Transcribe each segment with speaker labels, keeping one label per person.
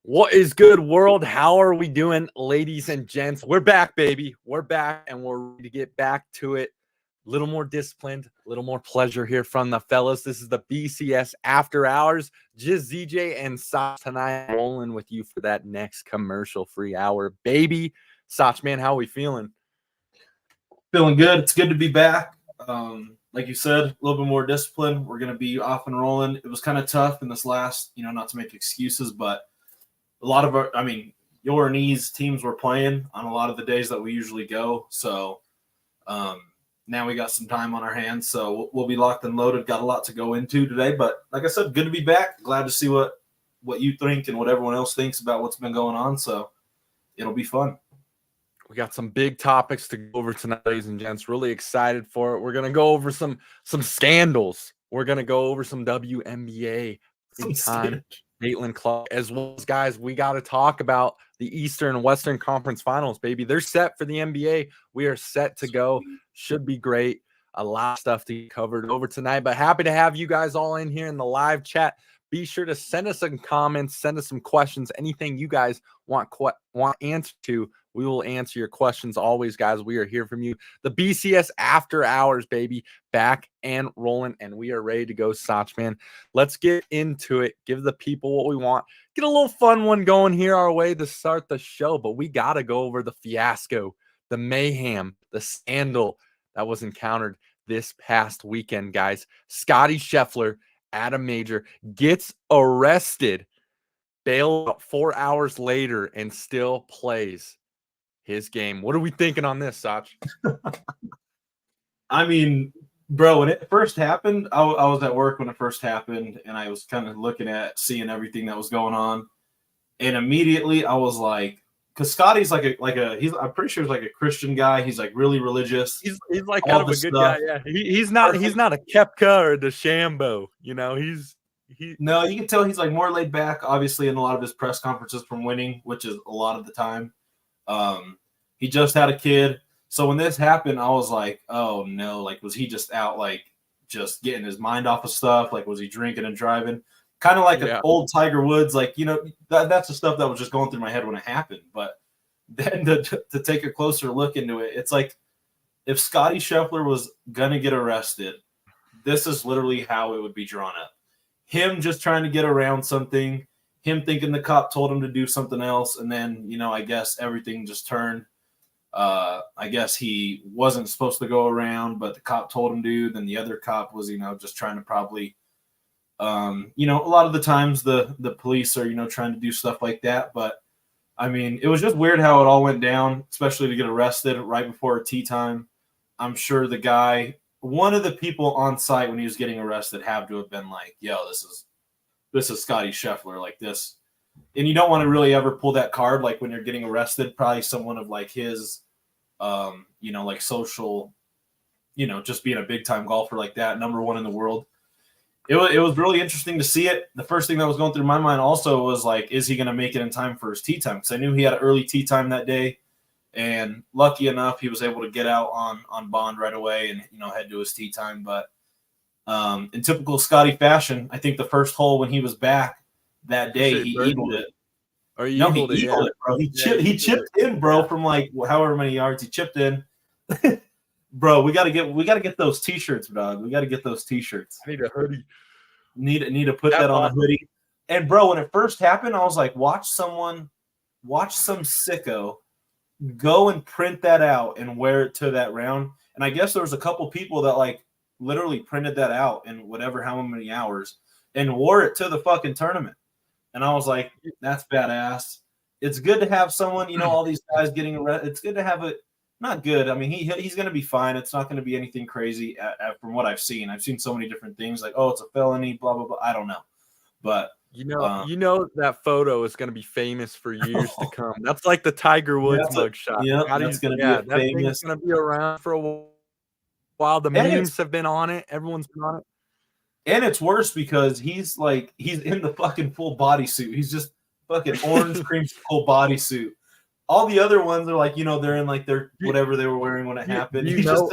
Speaker 1: What is good, world? How are we doing, ladies and gents? We're back, baby. We're back, and we're ready to get back to it. A little more disciplined, a little more pleasure here from the fellas. This is the BCS After Hours. Just ZJ and Sach tonight rolling with you for that next commercial-free hour, baby. Sach, man, how are we feeling?
Speaker 2: Feeling good. It's good to be back. Like you said, a little bit more discipline. We're going to be off and rolling. It was kind of tough in this last, not to make excuses, but a lot of your and E's teams were playing on a lot of the days that we usually go. So now we got some time on our hands. So we'll be locked and loaded. Got a lot to go into today. But like I said, good to be back. Glad to see what you think and what everyone else thinks about what's been going on. So it'll be fun.
Speaker 1: We got some big topics to go over tonight, ladies and gents. Really excited for it. We're going to go over some scandals. We're going to go over some WNBA in time. Caitlyn Clark, as well as, guys, we got to talk about the Eastern and Western Conference Finals, baby. They're set for the NBA. We are set to go. Should be great. A lot of stuff to get covered over tonight, but happy to have you guys all in here in the live chat. Be sure to send us some comments, send us some questions, anything you guys want answer to. We will answer your questions always, guys. We are here from you. The BCS After Hours, baby, back and rolling, and we are ready to go, Sach, man. Let's get into it. Give the people what we want. Get a little fun one going here our way to start the show, but we got to go over the fiasco, the mayhem, the scandal that was encountered this past weekend, guys. Scottie Scheffler at a major gets arrested, bailed out 4 hours later, and still plays his game. What are we thinking on this, Sach?
Speaker 2: I mean, bro, when it first happened, I was at work when it first happened, and I was kind of looking at seeing everything that was going on, and immediately I was like, because Scottie's I'm pretty sure he's like a Christian guy. He's like really religious.
Speaker 1: He's like kind of a good guy. Yeah, he's not a Kepka or a DeChambeau. No,
Speaker 2: you can tell he's like more laid back. Obviously, in a lot of his press conferences from winning, which is a lot of the time. He just had a kid. So when this happened, I was like, oh no, like, was he just out, like, just getting his mind off of stuff? Like, was he drinking and driving? Kind of like an old Tiger Woods, like, that's the stuff that was just going through my head when it happened. But then to take a closer look into it, it's like, if Scottie Scheffler was going to get arrested, this is literally how it would be drawn up. Him just trying to get around something, him thinking the cop told him to do something else, and then, I guess everything just turned. I guess he wasn't supposed to go around, but the cop told him to. Then the other cop was, just trying to probably, a lot of the times the police are, trying to do stuff like that. But, I mean, it was just weird how it all went down, especially to get arrested right before tee time. I'm sure the guy, one of the people on site when he was getting arrested, had to have been like, yo, this is Scottie Scheffler, like this. And you don't want to really ever pull that card, like when you're getting arrested, probably someone of like his, like social, just being a big time golfer like that, number one in the world. It was really interesting to see it. The first thing that was going through my mind also was like, is he going to make it in time for his tee time? Because I knew he had an early tee time that day. And lucky enough, he was able to get out on bond right away and, head to his tee time. But in typical Scottie fashion, I think the first hole when he was back that day, he eagled it.
Speaker 1: Or he eagled
Speaker 2: it, bro. He chipped in, bro, from like however many yards he chipped in. Bro, we gotta get those t-shirts, dog. We gotta get those t-shirts.
Speaker 1: I need a hoodie.
Speaker 2: Need to put that on a hoodie. And bro, when it first happened, I was like, watch some sicko go and print that out and wear it to that round. And I guess there was a couple people that like literally printed that out in how many hours and wore it to the fucking tournament. And I was like, that's badass. It's good to have someone, all these guys getting arrested. It's good to have it. Not good. I mean, he's going to be fine. It's not going to be anything crazy from what I've seen. I've seen so many different things like, oh, it's a felony, blah, blah, blah. I don't know. But
Speaker 1: that photo is going to be famous for years to come. That's like the Tiger Woods mugshot.
Speaker 2: Yeah, that's going to be famous.
Speaker 1: It's going to be around for a while. The memes have been on it. Everyone's been on it.
Speaker 2: And it's worse because he's in the fucking full bodysuit. He's just fucking orange creamsicle bodysuit. All the other ones are like, they're in like their whatever they were wearing when it happened.
Speaker 1: Do you know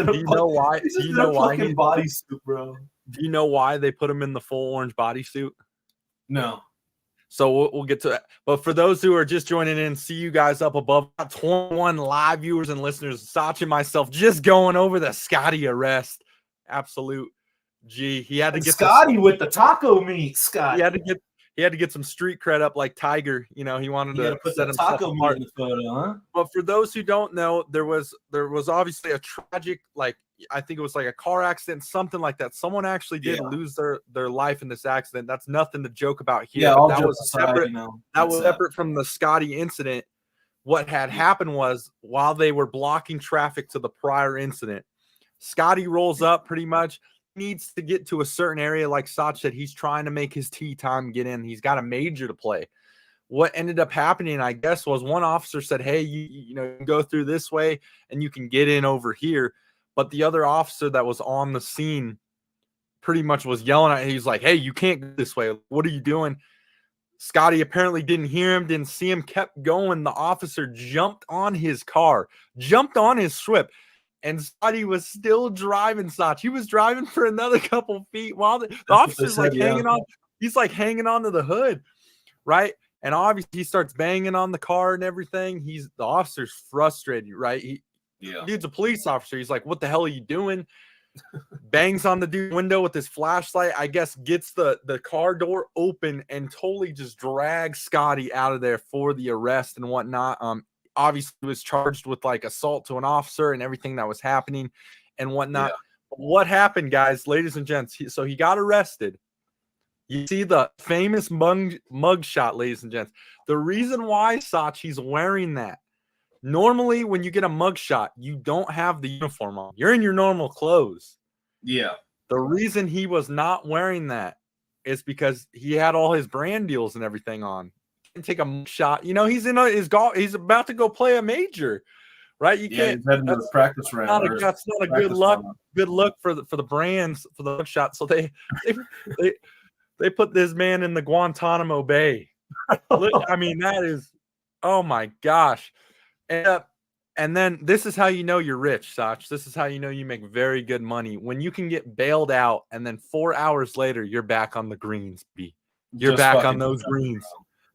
Speaker 1: why?
Speaker 2: Fucking bodysuit, bro.
Speaker 1: Do you know why they put him in the full orange bodysuit?
Speaker 2: No.
Speaker 1: So we'll get to that. But for those who are just joining in, see you guys up above. 21 live viewers and listeners. Sach and myself just going over the Scottie arrest. Absolute G. He had to get
Speaker 2: Scottie with the taco meat. Scottie.
Speaker 1: He had to get some street cred up like Tiger. You know, he wanted to
Speaker 2: put
Speaker 1: set
Speaker 2: the
Speaker 1: himself
Speaker 2: taco
Speaker 1: apart.
Speaker 2: meat in the photo, huh?
Speaker 1: But for those who don't know, there was obviously a tragic, like, I think it was like a car accident, something like that. Someone actually did lose their life in this accident. That's nothing to joke about here.
Speaker 2: Yeah,
Speaker 1: but that was separate. That was
Speaker 2: sad.
Speaker 1: separate from the Scottie incident. What had happened was, while they were blocking traffic to the prior incident, Scottie rolls up pretty much. Needs to get to a certain area, like Sach said. He's trying to make his tee time get in. He's got a major to play. What ended up happening, I guess, was one officer said, hey, you know, you can go through this way and you can get in over here. But the other officer that was on the scene pretty much was yelling at him. He's like, hey, you can't go this way. What are you doing? Scottie apparently didn't hear him, didn't see him, kept going. The officer jumped on his car, jumped on his Swift. And Scottie was still driving, Sach. He was driving for another couple feet while the officer's like hanging on. He's like hanging on to the hood, right? And obviously he starts banging on the car and everything. The officer's frustrated, right? Dude's a police officer. He's like, what the hell are you doing? Bangs on the dude's window with his flashlight, I guess, gets the car door open and totally just drags Scottie out of there for the arrest and whatnot. Obviously was charged with like assault to an officer and everything that was happening and whatnot. Yeah. What happened, guys, ladies and gents? So he got arrested. You see the famous mug shot, ladies and gents. The reason why, Sach, he's wearing that. Normally, when you get a mug shot, you don't have the uniform on. You're in your normal clothes.
Speaker 2: Yeah.
Speaker 1: The reason he was not wearing that is because he had all his brand deals and everything on. Take a shot, you know, he's in his golf, he's about to go play a major, right? You can't.
Speaker 2: He's heading to the practice round.
Speaker 1: That's not a good look for the brands for the shot. So they put this man in the Guantanamo Bay. I mean, that is, oh my gosh. And then this is how you know you're rich, Sach. This is how you know you make very good money, when you can get bailed out and then 4 hours later you're back on the greens. You're back on those greens.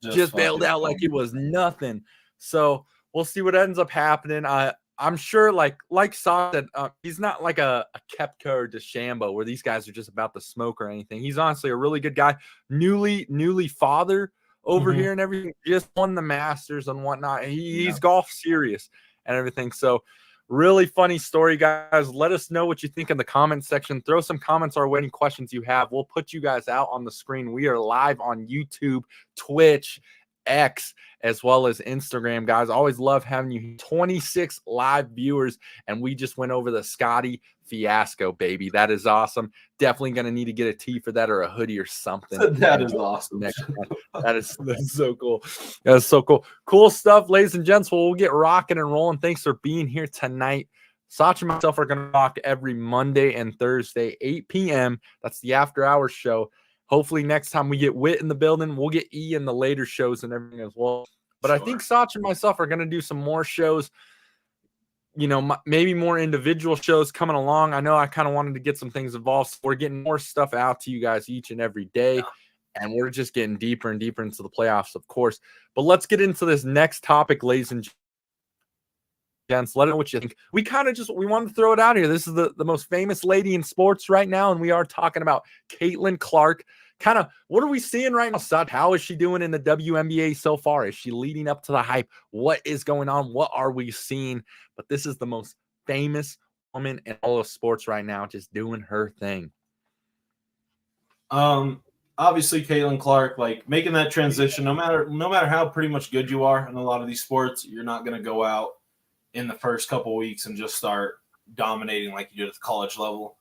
Speaker 1: Just bailed out like it was nothing. So we'll see what ends up happening. I'm sure, like Sach said, he's not like a Koepka or DeChambeau where these guys are just about to smoke or anything. He's honestly a really good guy. Newly father over here and everything. Just won the Masters and whatnot. He's golf serious and everything. So really funny story, guys. Let us know what you think in the comment section. Throw some comments our way, any questions you have. We'll put you guys out on the screen. We are live on YouTube, Twitch, X, as well as Instagram, guys. Always love having you. 26 live viewers, and we just went over the Scottie fiasco, baby. That is awesome. Definitely going to need to get a tee for that or a hoodie or something.
Speaker 2: That is awesome.
Speaker 1: That's so cool. That's so cool. Cool stuff, ladies and gents. Well, we'll get rocking and rolling. Thanks for being here tonight. Sach and myself are going to rock every Monday and Thursday, 8 p.m. That's the after hours show. Hopefully next time we get Wit in the building, we'll get E in the later shows and everything as well. But I think Sach and myself are going to do some more shows, you know, maybe more individual shows coming along. I know I kind of wanted to get some things involved. So we're getting more stuff out to you guys each and every day. And we're just getting deeper and deeper into the playoffs, of course. But let's get into this next topic, ladies and gents. Let us know what you think. We wanted to throw it out here. This is the most famous lady in sports right now. And we are talking about Caitlyn Clark. Kind of, what are we seeing right now, Sach? How is she doing in the WNBA so far? Is she leading up to the hype? What is going on? What are we seeing? But this is the most famous woman in all of sports right now, just doing her thing.
Speaker 2: Obviously, Caitlyn Clark, like making that transition, no matter how pretty much good you are in a lot of these sports, you're not going to go out in the first couple of weeks and just start dominating like you did at the college level.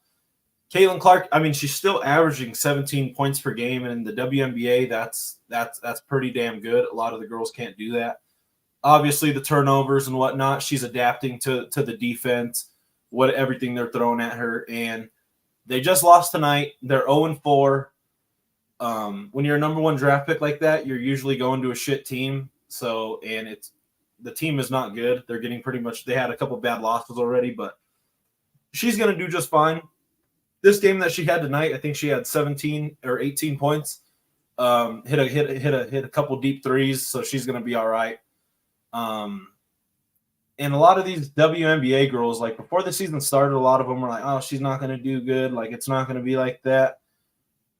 Speaker 2: Caitlyn Clark, I mean, she's still averaging 17 points per game, and in the WNBA, that's pretty damn good. A lot of the girls can't do that. Obviously, the turnovers and whatnot, she's adapting to the defense, everything they're throwing at her, and they just lost tonight. They're 0-4. When you're a number one draft pick like that, you're usually going to a shit team. So, and the team is not good. They're getting they had a couple bad losses already, but she's going to do just fine. This game that she had tonight, I think she had 17 or 18 points. hit a couple deep threes, so she's gonna be all right. And a lot of these WNBA girls, like before the season started, a lot of them were like, "Oh, she's not gonna do good. Like it's not gonna be like that."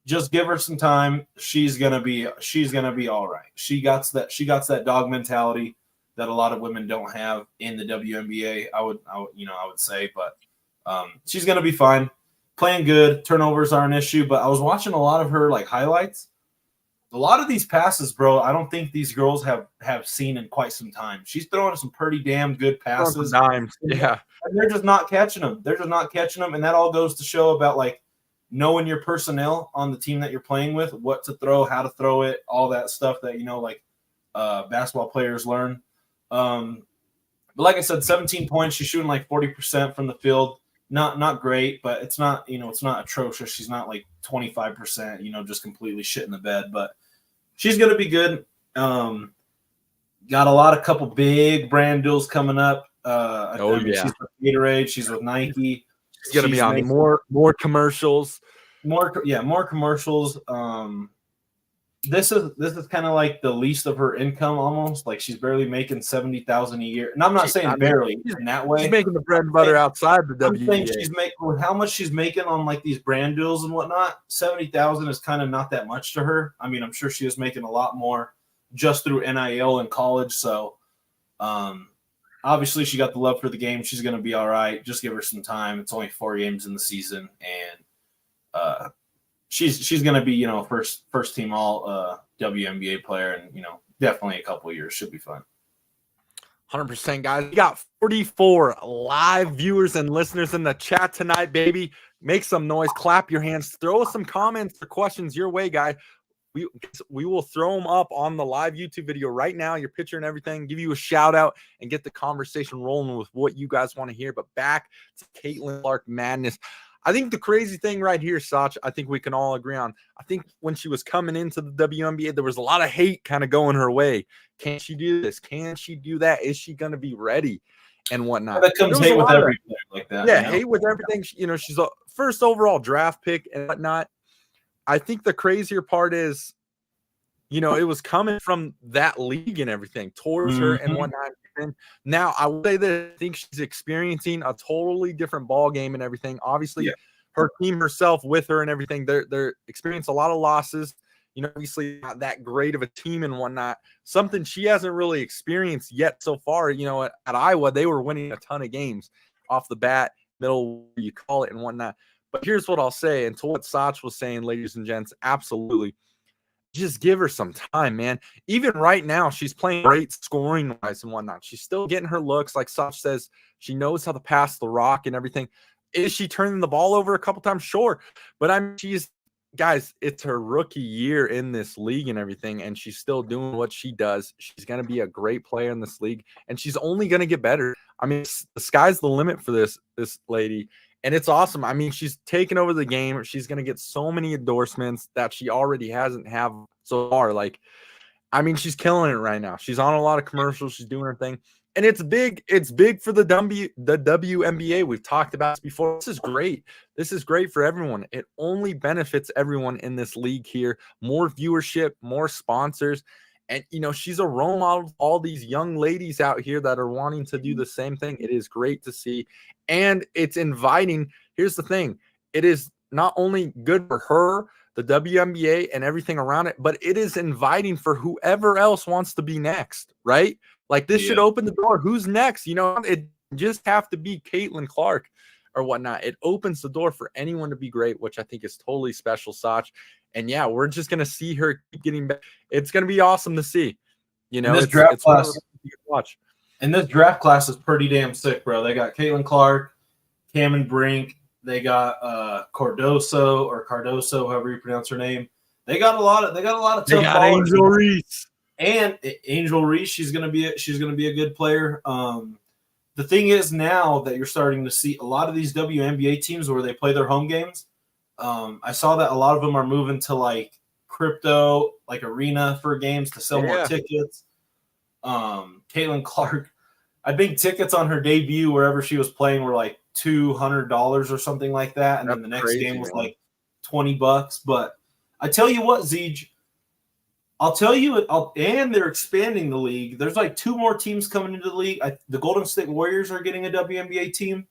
Speaker 2: Just give her some time. She's gonna be all right. She got that dog mentality that a lot of women don't have in the WNBA. I would say, but she's gonna be fine. Playing good. Turnovers are an issue, but I was watching a lot of her like highlights. A lot of these passes, bro, I don't think these girls have seen in quite some time. She's throwing some pretty damn good passes.
Speaker 1: Dimes. Yeah.
Speaker 2: And they're just not catching them. And that all goes to show about like knowing your personnel on the team that you're playing with, what to throw, how to throw it, all that stuff that, basketball players learn. But like I said, 17 points. She's shooting like 40% from the field. Not great, but it's not atrocious. She's not like 25%, just completely shit in the bed, but she's going to be good. Got a couple big brand deals coming up. She's with Gatorade. She's with Nike.
Speaker 1: She's going to be on more commercials.
Speaker 2: More commercials. This is kind of like the least of her income almost. Like she's barely making $70,000 a year. And I'm not saying barely in that way.
Speaker 1: She's making the bread and butter outside the WNBA.
Speaker 2: I'm saying she's making how much she's making on like these brand deals and whatnot. $70,000 is kind of not that much to her. I mean, I'm sure she was making a lot more just through NIL in college. So obviously she got the love for the game. She's gonna be all right. Just give her some time. It's only 4 games in the season, and she's going to be, first team all WNBA player, and, definitely a couple of years should be fun.
Speaker 1: 100%, guys. We got 44 live viewers and listeners in the chat tonight, baby. Make some noise, clap your hands, throw us some comments or questions your way, guy. We will throw them up on the live YouTube video right now, your picture and everything, give you a shout out and get the conversation rolling with what you guys want to hear. But back to Caitlyn Clark madness. I think the crazy thing right here, Sach, I think we can all agree on. I think when she was coming into the WNBA, there was a lot of hate kind of going her way. Can she do this? Can she do that? Is she going to be ready and whatnot?
Speaker 2: That comes hate with every player like that.
Speaker 1: Yeah, hate with everything. She's a first overall draft pick and whatnot. I think the crazier part is, it was coming from that league and everything towards her and whatnot. And now I would say that I think she's experiencing a totally different ball game and everything. Obviously, her team herself with her and everything, they're experiencing a lot of losses. Obviously not that great of a team and whatnot. Something she hasn't really experienced yet so far. At Iowa, they were winning a ton of games off the bat, middle, you call it, and whatnot. But here's what I'll say, and to what Sach was saying, ladies and gents, absolutely. Just give her some time, man. Even right now, she's playing great scoring-wise and whatnot. She's still getting her looks. Like Sach says, she knows how to pass the rock and everything. Is she turning the ball over a couple times? Sure. But guys, it's her rookie year in this league and everything, and she's still doing what she does. She's going to be a great player in this league, and she's only going to get better. I mean, the sky's the limit for this lady. And it's awesome. I mean, she's taken over the game. She's going to get so many endorsements that she already hasn't have so far. Like, I mean, she's killing it right now. She's on a lot of commercials. She's doing her thing. And it's big. It's big for the WNBA. We've talked about this before. This is great. This is great for everyone. It only benefits everyone in this league here. More viewership, more sponsors. And, she's a role model to all these young ladies out here that are wanting to do the same thing. It is great to see. And it's inviting. Here's the thing. It is not only good for her, the WNBA and everything around it, but it is inviting for whoever else wants to be next, right? Like this should open the door. Who's next? It just have to be Caitlyn Clark or whatnot. It opens the door for anyone to be great, which I think is totally special, Sach. And yeah, we're just gonna see her keep getting better. It's gonna be awesome to see.
Speaker 2: This draft class. Watch. And this draft class is pretty damn sick, bro. They got Caitlyn Clark, Cameron Brink. They got Cardoso, however you pronounce her name. They got a lot of tough ballers.
Speaker 1: Angel Reese.
Speaker 2: And Angel Reese, she's gonna be a good player. The thing is now that you're starting to see a lot of these WNBA teams where they play their home games. I saw that a lot of them are moving to like crypto, like arena for games to sell more tickets. Caitlyn Clark, I think tickets on her debut wherever she was playing were like $200 or something like that, and then the next game was like $20. But I tell you what, Zeej, I'll tell you, and they're expanding the league. There's like 2 more teams coming into the league. The Golden State Warriors are getting a WNBA team,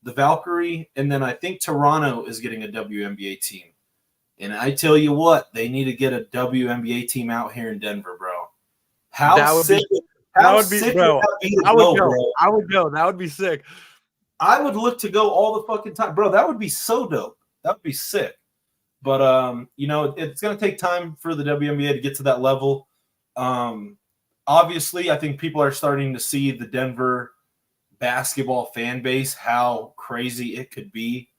Speaker 2: the Valkyrie, and then I think Toronto is getting a WNBA team. And I tell you what, they need to get a WNBA team out here in Denver, bro. How sick would that be to go, bro?
Speaker 1: I would go. That would be sick.
Speaker 2: I would look to go all the fucking time, bro. That would be so dope. That would be sick. But it's going to take time for the WNBA to get to that level. Obviously, I think people are starting to see the Denver basketball fan base, how crazy it could be.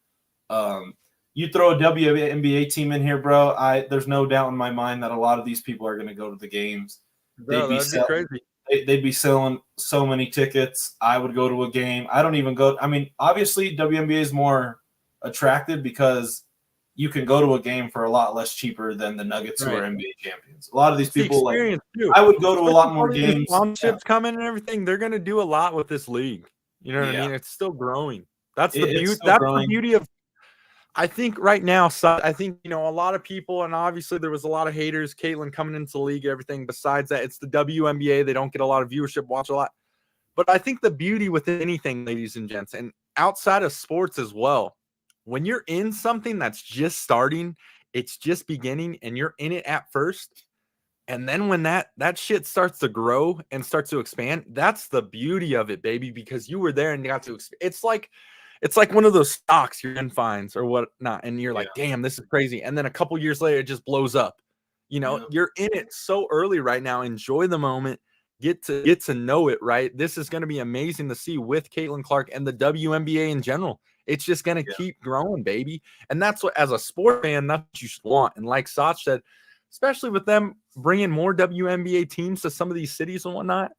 Speaker 2: You throw a WNBA team in here, bro. There's no doubt in my mind that a lot of these people are going to go to the games.
Speaker 1: Bro, that'd be crazy.
Speaker 2: They'd be selling so many tickets. I would go to a game. I don't even go. I mean, obviously, WNBA is more attractive because you can go to a game for a lot less cheaper than the Nuggets who are NBA champions. A lot of these people, I would go to a lot more games.
Speaker 1: Sponsorships coming and everything. They're going to do a lot with this league. You know what I mean? It's still growing. That's the beauty. That's the beauty of. I think right now, I think, a lot of people, and obviously there was a lot of haters, Caitlyn coming into the league, everything. Besides that, it's the WNBA. They don't get a lot of viewership, watch a lot. But I think the beauty with anything, ladies and gents, and outside of sports as well, when you're in something that's just starting, it's just beginning, and you're in it at first, and then when that shit starts to grow and starts to expand, that's the beauty of it, baby, because you were there and you got to expand. It's like one of those stocks you're in finds or whatnot, and you're like, damn, this is crazy. And then a couple years later, it just blows up. You're in it so early right now. Enjoy the moment. Get to know it, right? This is going to be amazing to see with Caitlyn Clark and the WNBA in general. It's just going to keep growing, baby. And that's what, as a sport fan, that's what you should want. And like Sach said, especially with them bringing more WNBA teams to some of these cities and whatnot,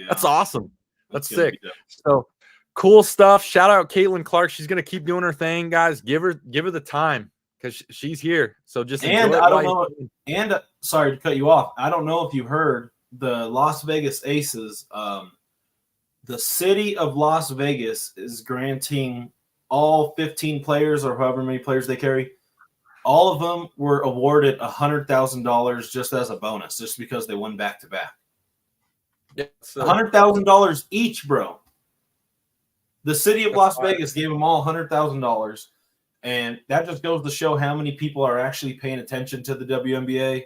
Speaker 1: that's awesome. That's sick. So cool stuff. Shout out Caitlyn Clark. She's going to keep doing her thing, guys. Give her the time because she's here. So just enjoy it.
Speaker 2: I don't know. And sorry to cut you off. I don't know if you heard the Las Vegas Aces. The city of Las Vegas is granting all 15 players or however many players they carry. All of them were awarded $100,000 just as a bonus, just because they won back-to-back. $100,000 each, bro. The city of Las Vegas gave them all $100,000, and that just goes to show how many people are actually paying attention to the WNBA.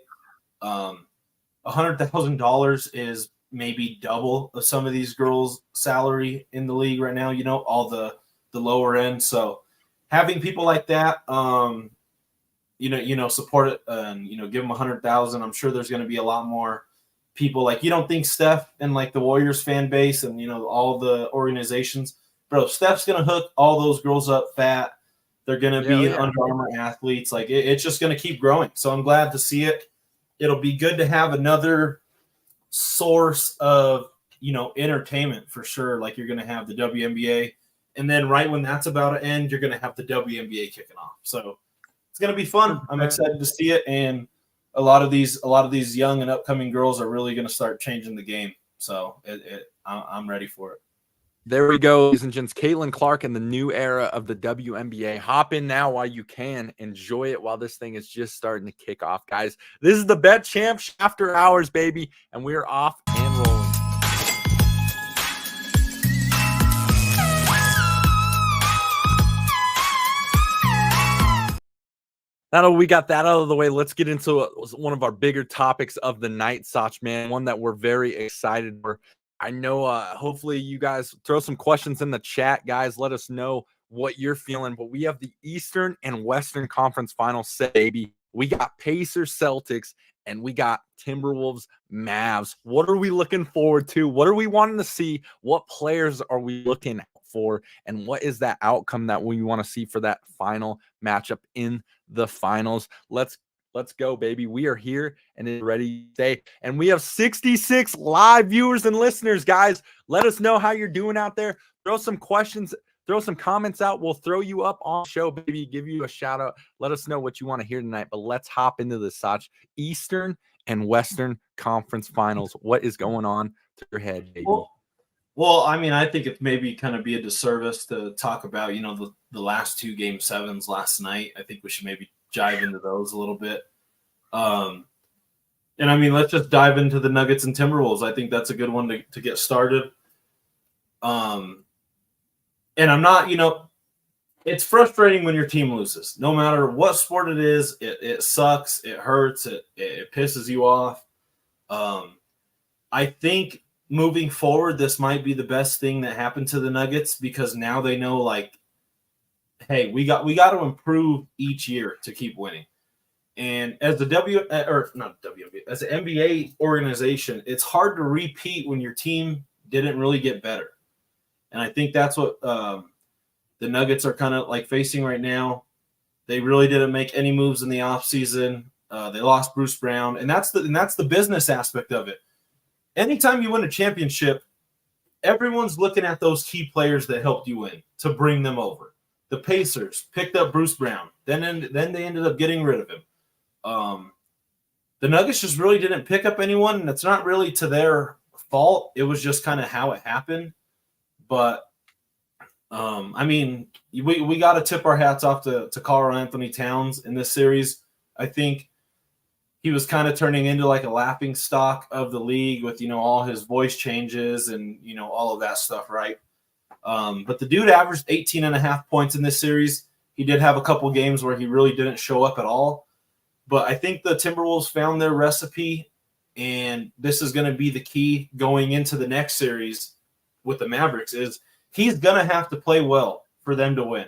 Speaker 2: $100,000 is maybe double of some of these girls' salary in the league right now. All the lower end. So having people like that, support it and give them $100,000. I'm sure there's going to be a lot more people. Like, you don't think Steph and like the Warriors fan base and all the organizations. Bro, Steph's going to hook all those girls up fat. They're going to be Under Armour athletes. Like, it's just going to keep growing. So I'm glad to see it. It'll be good to have another source of, entertainment for sure. Like, you're going to have the WNBA. And then right when that's about to end, you're going to have the WNBA kicking off. So it's going to be fun. I'm excited to see it. And a lot of these young and upcoming girls are really going to start changing the game. So I'm ready for it.
Speaker 1: There we go, ladies and gents. Caitlyn Clark and the new era of the WNBA. Hop in now while you can. Enjoy it while this thing is just starting to kick off, guys. This is the Bet Champs After Hours, baby, and we are off and rolling. Now that we got that out of the way, let's get into one of our bigger topics of the night, Sach, man, one that we're very excited for. I know hopefully you guys throw some questions in the chat, guys. Let us know what you're feeling. But we have the Eastern and Western Conference Finals set, baby. We got Pacers, Celtics, and we got Timberwolves, Mavs. What are we looking forward to? What are we wanting to see? What players are we looking for? And what is that outcome that we want to see for that final matchup in the finals? Let's go, baby. We are here and it's ready to stay. And we have 66 live viewers and listeners, guys. Let us know how you're doing out there. Throw some questions, throw some comments out. We'll throw you up on the show, baby. Give you a shout out. Let us know what you want to hear tonight. But let's hop into this, Sach. Eastern and Western Conference Finals. What is going on to your head, baby?
Speaker 2: Well, I mean, I think it maybe kind of be a disservice to talk about, the last 2 Game 7s last night. I think we should maybe dive into those a little bit. And I mean, let's just dive into the Nuggets and Timberwolves. I think that's a good one to get started. And I'm not, it's frustrating when your team loses. No matter what sport it is, it sucks, it hurts, it pisses you off. I think moving forward, this might be the best thing that happened to the Nuggets because now they know, like, hey, we got to improve each year to keep winning. And as the as an NBA organization, it's hard to repeat when your team didn't really get better. And I think that's what the Nuggets are kind of like facing right now. They really didn't make any moves in the offseason. They lost Bruce Brown, and that's the business aspect of it. Anytime you win a championship, everyone's looking at those key players that helped you win to bring them over. The Pacers picked up Bruce Brown. Then they ended up getting rid of him. The Nuggets just really didn't pick up anyone, and it's not really to their fault. It was just kind of how it happened. But, I mean, we got to tip our hats off to Karl Anthony Towns in this series. I think he was kind of turning into like a laughing stock of the league with, all his voice changes and, all of that stuff, right? But the dude averaged 18.5 points in this series. He did have a couple games where he really didn't show up at all. But I think the Timberwolves found their recipe, and this is going to be the key going into the next series with the Mavericks is he's going to have to play well for them to win.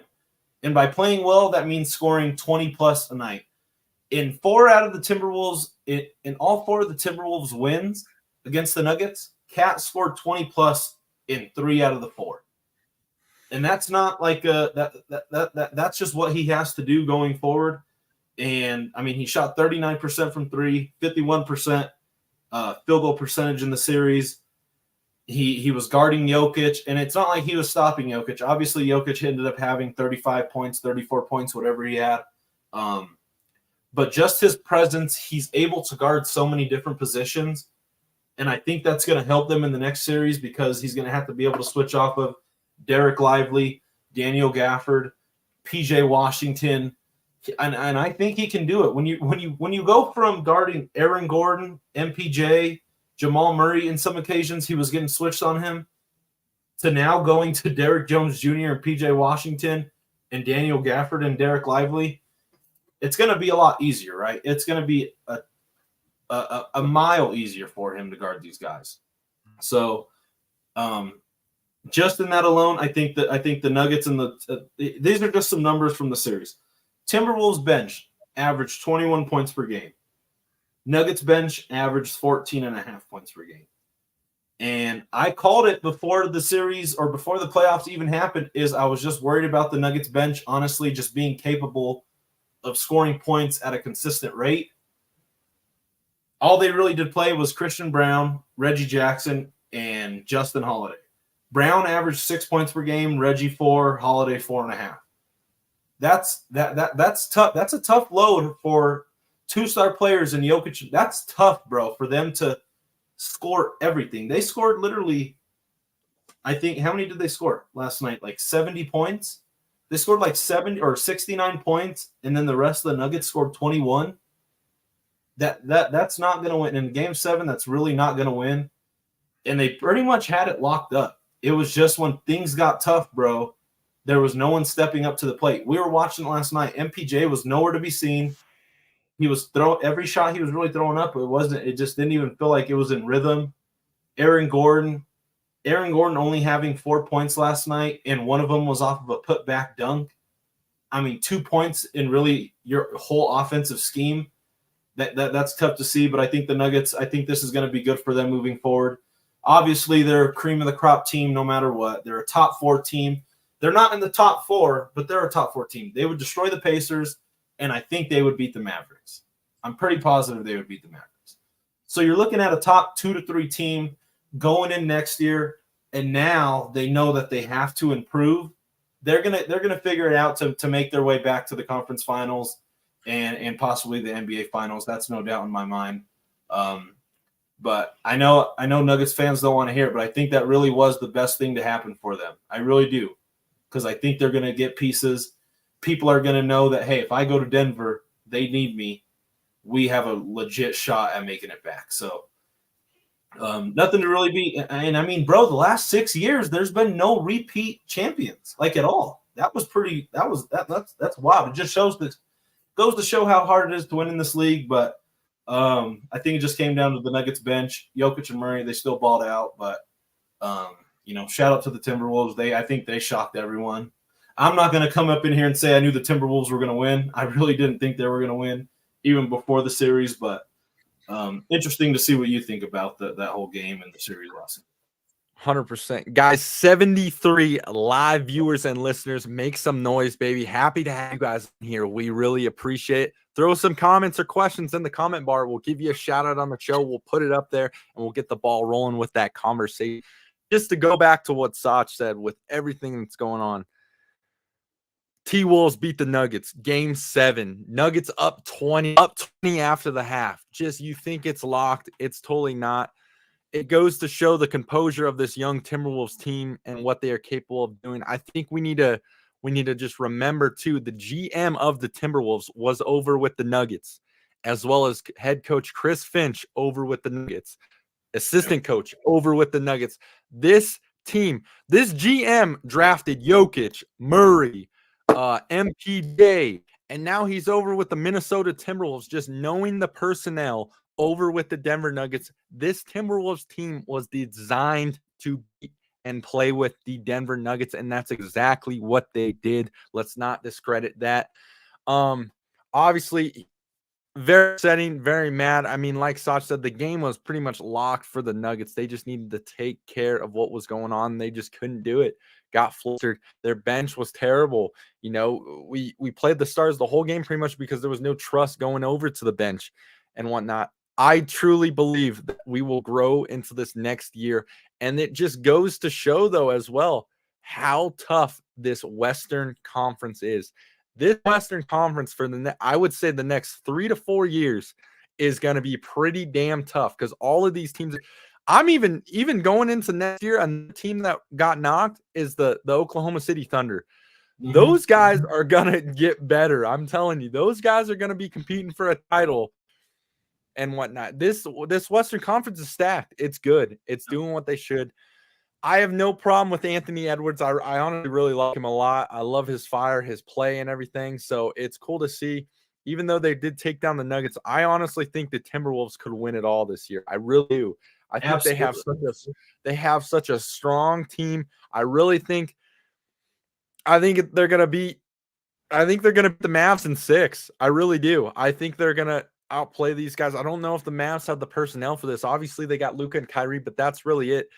Speaker 2: And by playing well, that means scoring 20-plus a night. In all four of the Timberwolves wins against the Nuggets, Cat scored 20-plus in 3 out of the 4. And that's not like that's just what he has to do going forward. And, I mean, he shot 39% from 3, 51% field goal percentage in the series. He was guarding Jokic, and it's not like he was stopping Jokic. Obviously, Jokic ended up having 35 points, 34 points, whatever he had. But just his presence, he's able to guard so many different positions. And I think that's going to help them in the next series because he's going to have to be able to switch off of Derek Lively, Daniel Gafford, PJ Washington. And I think he can do it. When you go from guarding Aaron Gordon, MPJ, Jamal Murray, in some occasions he was getting switched on him, to now going to Derek Jones Jr. and PJ Washington and Daniel Gafford and Derek Lively, it's going to be a lot easier, right? It's going to be a mile easier for him to guard these guys. So, just in that alone, I think the Nuggets and these are just some numbers from the series. Timberwolves bench averaged 21 points per game. Nuggets bench averaged 14.5 points per game. And I called it before the series or before the playoffs even happened is I was just worried about the Nuggets bench, honestly, just being capable of scoring points at a consistent rate. All they really did play was Christian Brown, Reggie Jackson, and Justin Holiday. Brown averaged 6 points per game, Reggie 4, Holiday 4.5. That's tough. That's a tough load for two-star players in Jokic. That's tough, bro, for them to score everything. They scored literally, I think, how many did they score last night? Like 70 points? They scored like 70 or 69 points, and then the rest of the Nuggets scored 21. That's not going to win. In Game 7, that's really not going to win. And they pretty much had it locked up. It was just when things got tough, bro, there was no one stepping up to the plate. We were watching it last night. MPJ was nowhere to be seen. He was every shot he was really throwing up. It just didn't even feel like it was in rhythm. Aaron Gordon only having 4 points last night, and one of them was off of a putback dunk. I mean, 2 points in really your whole offensive scheme. That's tough to see, but I think the Nuggets, I think this is going to be good for them moving forward. Obviously, they're a cream of the crop team no matter what. They're a top 4 team. They're not in the top 4, but they're a top 4 team. They would destroy the Pacers, and I think they would beat the Mavericks. I'm pretty positive they would beat the Mavericks. So you're looking at a top 2 to 3 team going in next year, and now they know that they have to improve. They're gonna figure it out to make their way back to the conference finals and possibly the NBA finals. That's no doubt in my mind. But I know Nuggets fans don't want to hear it, but I think that really was the best thing to happen for them. I really do, because I think they're going to get pieces. People are going to know that, hey, if I go to Denver, they need me. we have a legit shot at making it back. So nothing to really be. And I mean, bro, the last 6 years, there's been no repeat champions like at all. That's wild. It just goes to show how hard it is to win in this league. But I think it just came down to the Nuggets bench. Jokic and Murray, they still balled out. But, shout out to the Timberwolves. I think they shocked everyone. I'm not going to come up in here and say I knew the Timberwolves were going to win. I really didn't think they were going to win even before the series. But interesting to see what you think about that whole game and the series last night.
Speaker 1: 100%. Guys, 73 live viewers and listeners. Make some noise, baby. Happy to have you guys in here. We really appreciate it. Throw some comments or questions in the comment bar. We'll give you a shout out on the show. We'll put it up there, and we'll get the ball rolling with that conversation. Just to go back to what Sach said with everything that's going on. T-Wolves beat the Nuggets. Game 7. Nuggets up 20 after the half. Just you think it's locked. It's totally not. It goes to show the composure of this young Timberwolves team and what they are capable of doing. I think we need to just remember too, the GM of the Timberwolves was over with the Nuggets, as well as head coach Chris Finch over with the Nuggets, assistant coach over with the Nuggets. This team, this GM drafted Jokic, Murray, MPJ, and now he's over with the Minnesota Timberwolves. Just knowing the personnel over with the Denver Nuggets, this Timberwolves team was designed to beat and play with the Denver Nuggets, and that's exactly what they did. Let's not discredit that. Obviously, very upsetting, very mad. I mean, like Sach said, the game was pretty much locked for the Nuggets. They just needed to take care of what was going on. They just couldn't do it. Got flustered. Their bench was terrible. We played the Stars the whole game pretty much because there was no trust going over to the bench and whatnot. I truly believe that we will grow into this next year. And it just goes to show, though, as well, how tough this Western Conference is. This Western Conference for I would say the next 3 to 4 years is going to be pretty damn tough because all of these teams. I'm even going into next year, and the team that got knocked is the Oklahoma City Thunder. Mm-hmm. Those guys are going to get better. I'm telling you, those guys are going to be competing for a title and whatnot. This Western Conference is stacked. It's good. It's doing what they should. I have no problem with Anthony Edwards. I honestly really like him a lot. I love his fire, his play, and everything. So it's cool to see. Even though they did take down the Nuggets, I honestly think the Timberwolves could win it all this year. I really do. I think Absolutely. they have such a strong team. I think they're gonna beat the Mavs in 6. I really do. I think they're gonna outplay these guys. I don't know if the Mavs have the personnel for this. Obviously, they got Luka and Kyrie, but that's really it.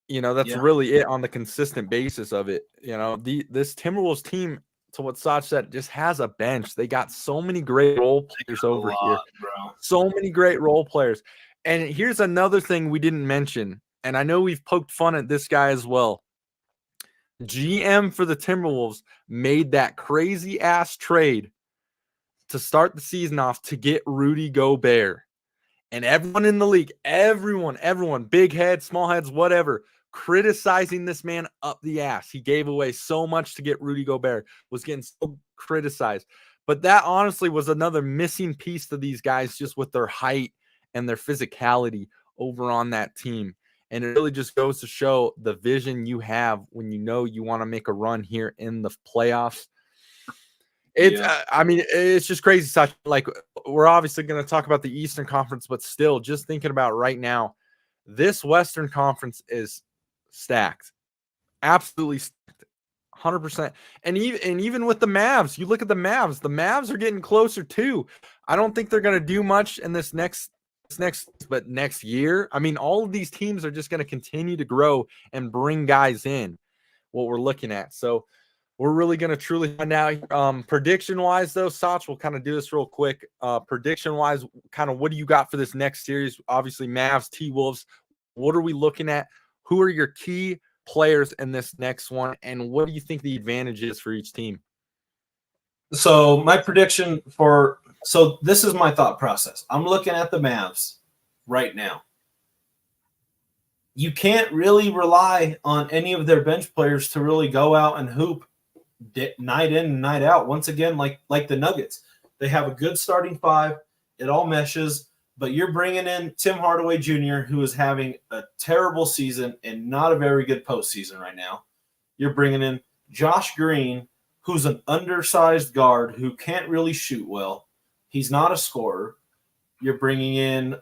Speaker 1: That's really it on the consistent basis of it. This Timberwolves team, to what Sach said, just has a bench. They got so many great role players over here. Bro. So many great role players. And here's another thing we didn't mention, and I know we've poked fun at this guy as well. GM for the Timberwolves made that crazy-ass trade to start the season off to get Rudy Gobert. And everyone in the league, everyone, big heads, small heads, whatever, criticizing this man up the ass. He gave away so much to get Rudy Gobert, was getting so criticized. But that honestly was another missing piece to these guys just with their height and their physicality over on that team. And it really just goes to show the vision you have when you want to make a run here in the playoffs. It's just crazy. Like, we're obviously going to talk about the Eastern Conference, but still, just thinking about right now, this Western Conference is stacked, absolutely stacked, 100%. And even with the Mavs, you look at the Mavs are getting closer too. I don't think they're going to do much in this next year. I mean, all of these teams are just going to continue to grow and bring guys in. What we're looking at, so. We're really going to truly find out. Prediction-wise, though, Sach, we'll kind of do this real quick. Prediction-wise, kind of what do you got for this next series? Obviously, Mavs, T-Wolves. What are we looking at? Who are your key players in this next one? And what do you think the advantage is for each team?
Speaker 2: So my prediction this is my thought process. I'm looking at the Mavs right now. You can't really rely on any of their bench players to really go out and hoop night in and night out. Once again, like the Nuggets, They have a good starting five. It all meshes, but you're bringing in Tim Hardaway Jr., who is having a terrible season and not a very good postseason right now. You're bringing in Josh Green, who's an undersized guard who can't really shoot well. He's not a scorer. You're bringing in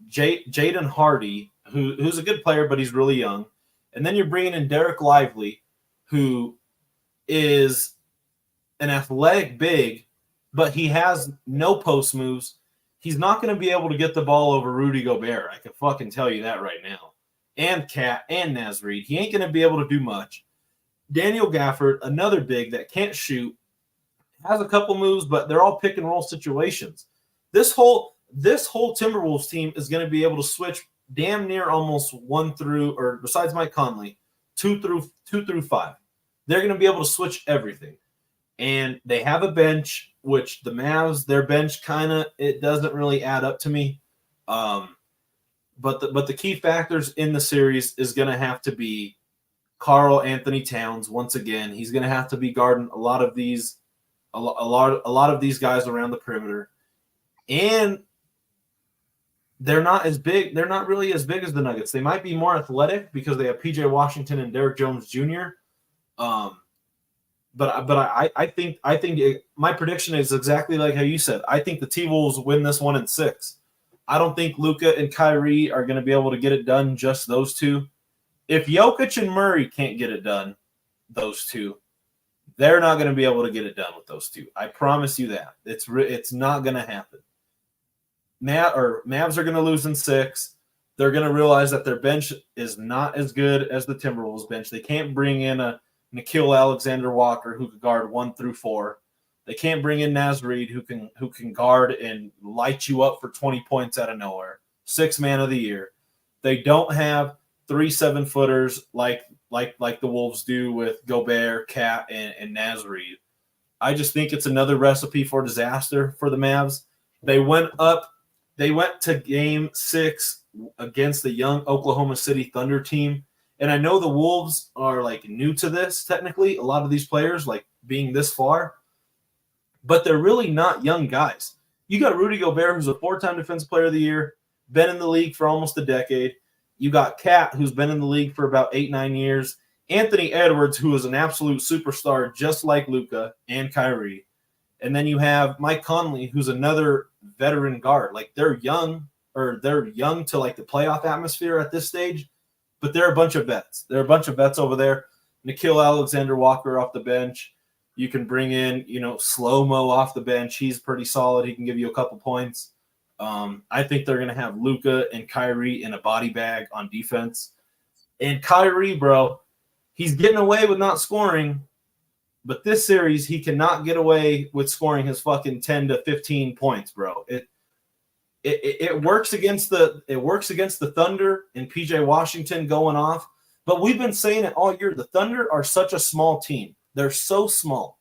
Speaker 2: Jaden Hardy, who's a good player, but he's really young. And then you're bringing in Derek Lively, who is an athletic big, but he has no post moves. He's not going to be able to get the ball over Rudy Gobert. I can fucking tell you that right now. And Cat and Naz Reid. He ain't going to be able to do much. Daniel Gafford, another big that can't shoot, has a couple moves, but they're all pick and roll situations. This whole Timberwolves team is going to be able to switch damn near almost 1 through, or besides Mike Conley, 2 through 5. They're going to be able to switch everything. And they have a bench, which the Mavs, their bench it doesn't really add up to me. But the key factors in the series is going to have to be Karl Anthony Towns once again. He's going to have to be guarding a lot of these guys around the perimeter. And they're not as big. They're not really as big as the Nuggets. They might be more athletic because they have PJ Washington and Derrick Jones Jr. But I think my prediction is exactly like how you said. I think the T-Wolves win this one in 6. I don't think Luka and Kyrie are going to be able to get it done, just those two. If Jokic and Murray can't get it done, those two, they're not going to be able to get it done with those two. I promise you that. It's not going to happen. Mavs are going to lose in 6. They're going to realize that their bench is not as good as the Timberwolves bench. They can't bring in a Nickeil Alexander-Walker who can guard 1 through 4. They can't bring in Naz Reid who can guard and light you up for 20 points out of nowhere. 6th man of the year. They don't have 3 7-footers like the Wolves do with Gobert, Cat, and Naz Reid. I just think it's another recipe for disaster for the Mavs. They went to game 6 against the young Oklahoma City Thunder team. And I know the Wolves are like new to this technically, a lot of these players like being this far, but they're really not young guys. You got Rudy Gobert, who's a 4-time Defensive Player of the Year, been in the league for almost a decade. You got Cat, who's been in the league for about 8-9 years. Anthony Edwards, who is an absolute superstar, just like Luka and Kyrie. And then you have Mike Conley, who's another veteran guard. Like they're young to like the playoff atmosphere at this stage, but they're a bunch of vets. There are a bunch of vets over there. Nickeil Alexander-Walker off the bench. You can bring in, Slow-Mo off the bench. He's pretty solid. He can give you a couple points. I think they're going to have Luka and Kyrie in a body bag on defense. And Kyrie, bro, he's getting away with not scoring, but this series he cannot get away with scoring his fucking 10 to 15 points, bro. It works against the Thunder and PJ Washington going off, but we've been saying it all year. The Thunder are such a small team. They're so small.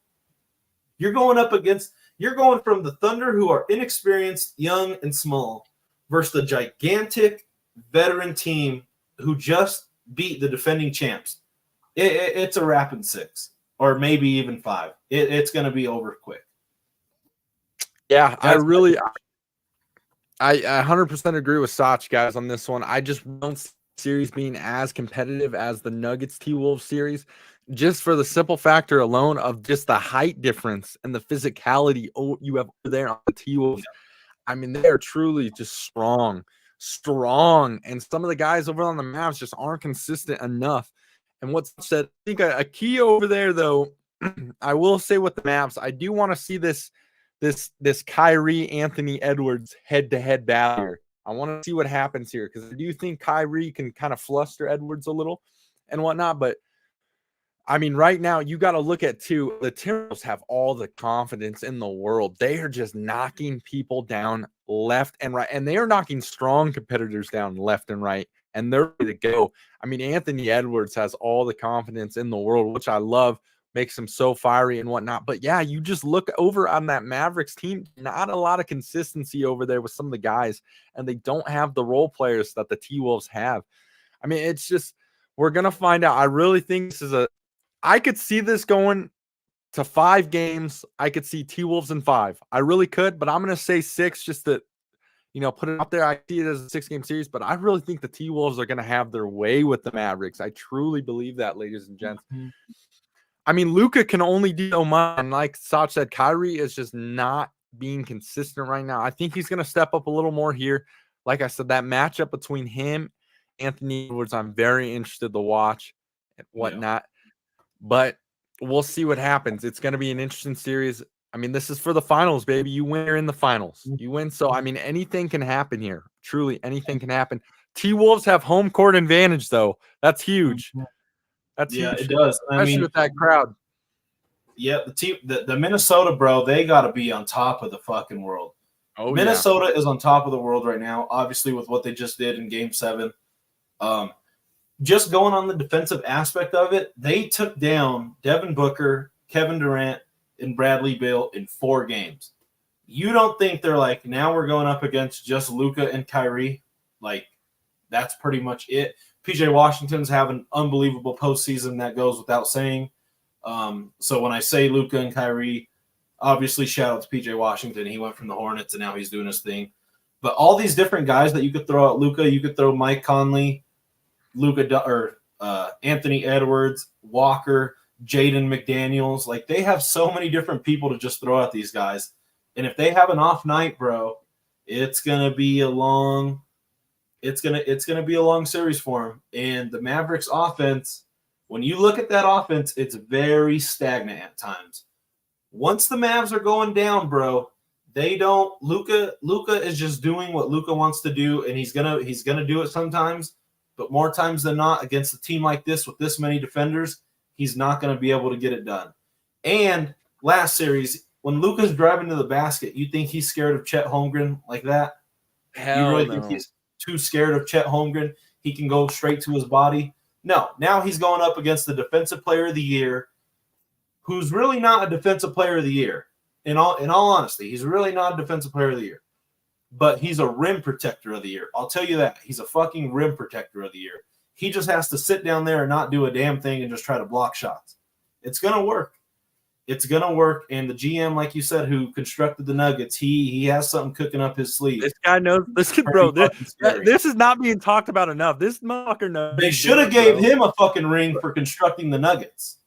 Speaker 2: You're going from the Thunder, who are inexperienced, young, and small, versus the gigantic veteran team who just beat the defending champs. It's a wrap in 6, or maybe even 5. It's going to be over quick.
Speaker 1: Yeah, I 100% agree with Sach, guys, on this one. I just don't see the series being as competitive as the Nuggets T-Wolves series, just for the simple factor alone of just the height difference and the physicality you have over there on the T-Wolves. I mean, they are truly just strong. And some of the guys over on the Mavs just aren't consistent enough. And what's said, I think a key over there, though, I will say with the Mavs, I do want to see this Kyrie Anthony Edwards head-to-head battle. I want to see what happens here because I do think Kyrie can kind of fluster Edwards a little and whatnot. But I mean, right now you got to look at too. The Timberwolves have all the confidence in the world. They are just knocking people down left and right, and they are knocking strong competitors down left and right, and they're ready to go. I mean, Anthony Edwards has all the confidence in the world, which I love. Makes him so fiery and whatnot. But yeah, you just look over on that Mavericks team, not a lot of consistency over there with some of the guys, and they don't have the role players that the T-Wolves have. I mean, it's just, we're going to find out. I really think I could see this going to 5 games. I could see T-Wolves in 5. I really could, but I'm going to say 6 just to, put it out there. I see it as a 6-game series, but I really think the T-Wolves are going to have their way with the Mavericks. I truly believe that, ladies and gents. I mean, Luka can only do so much, and like Sach said, Kyrie is just not being consistent right now. I think he's going to step up a little more here. Like I said, that matchup between him, Anthony Edwards, I'm very interested to watch and whatnot. But we'll see what happens. It's going to be an interesting series. I mean, this is for the finals, baby. You win, you're in the finals. You win. So, I mean, anything can happen here. Truly, anything can happen. T-Wolves have home court advantage, though. That's huge. That's huge.
Speaker 2: It does.
Speaker 1: Especially with that crowd.
Speaker 2: Yeah, the Minnesota, bro, they got to be on top of the fucking world.
Speaker 1: Oh,
Speaker 2: Minnesota is on top of the world right now, obviously, with what they just did in Game 7. Just going on the defensive aspect of it, they took down Devin Booker, Kevin Durant, and Bradley Beal in 4 games. You don't think they're like, now we're going up against just Luka and Kyrie? Like, that's pretty much it. PJ Washington's having unbelievable postseason. That goes without saying. So when I say Luka and Kyrie, obviously shout out to PJ Washington. He went from the Hornets and now he's doing his thing. But all these different guys that you could throw at Luka, you could throw Mike Conley, Anthony Edwards, Walker, Jaden McDaniels. Like, they have so many different people to just throw at these guys. And if they have an off night, bro, it's gonna be a long series for them. And the Mavericks offense, when you look at that offense, it's very stagnant at times. Once the Mavs are going down, bro, they don't. Luka is just doing what Luka wants to do, and he's gonna do it sometimes. But more times than not, against a team like this with this many defenders, he's not going to be able to get it done. And last series, when Luka's driving to the basket, you think he's scared of Chet Holmgren like that?
Speaker 1: Hell
Speaker 2: you really
Speaker 1: no.
Speaker 2: think he's too scared of Chet Holmgren? He can go straight to his body? No. Now he's going up against the Defensive Player of the Year, who's really not a Defensive Player of the Year. In all honesty, he's really not a Defensive Player of the Year. But he's a rim protector of the year. I'll tell you that. He's a fucking rim protector of the year. He just has to sit down there and not do a damn thing and just try to block shots. It's going to work. It's going to work. And the GM, like you said, who constructed the Nuggets, he has something cooking up his sleeve.
Speaker 1: This guy knows. This kid, bro, this is not being talked about enough. This motherfucker knows.
Speaker 2: They should have gave him a fucking ring for constructing the Nuggets.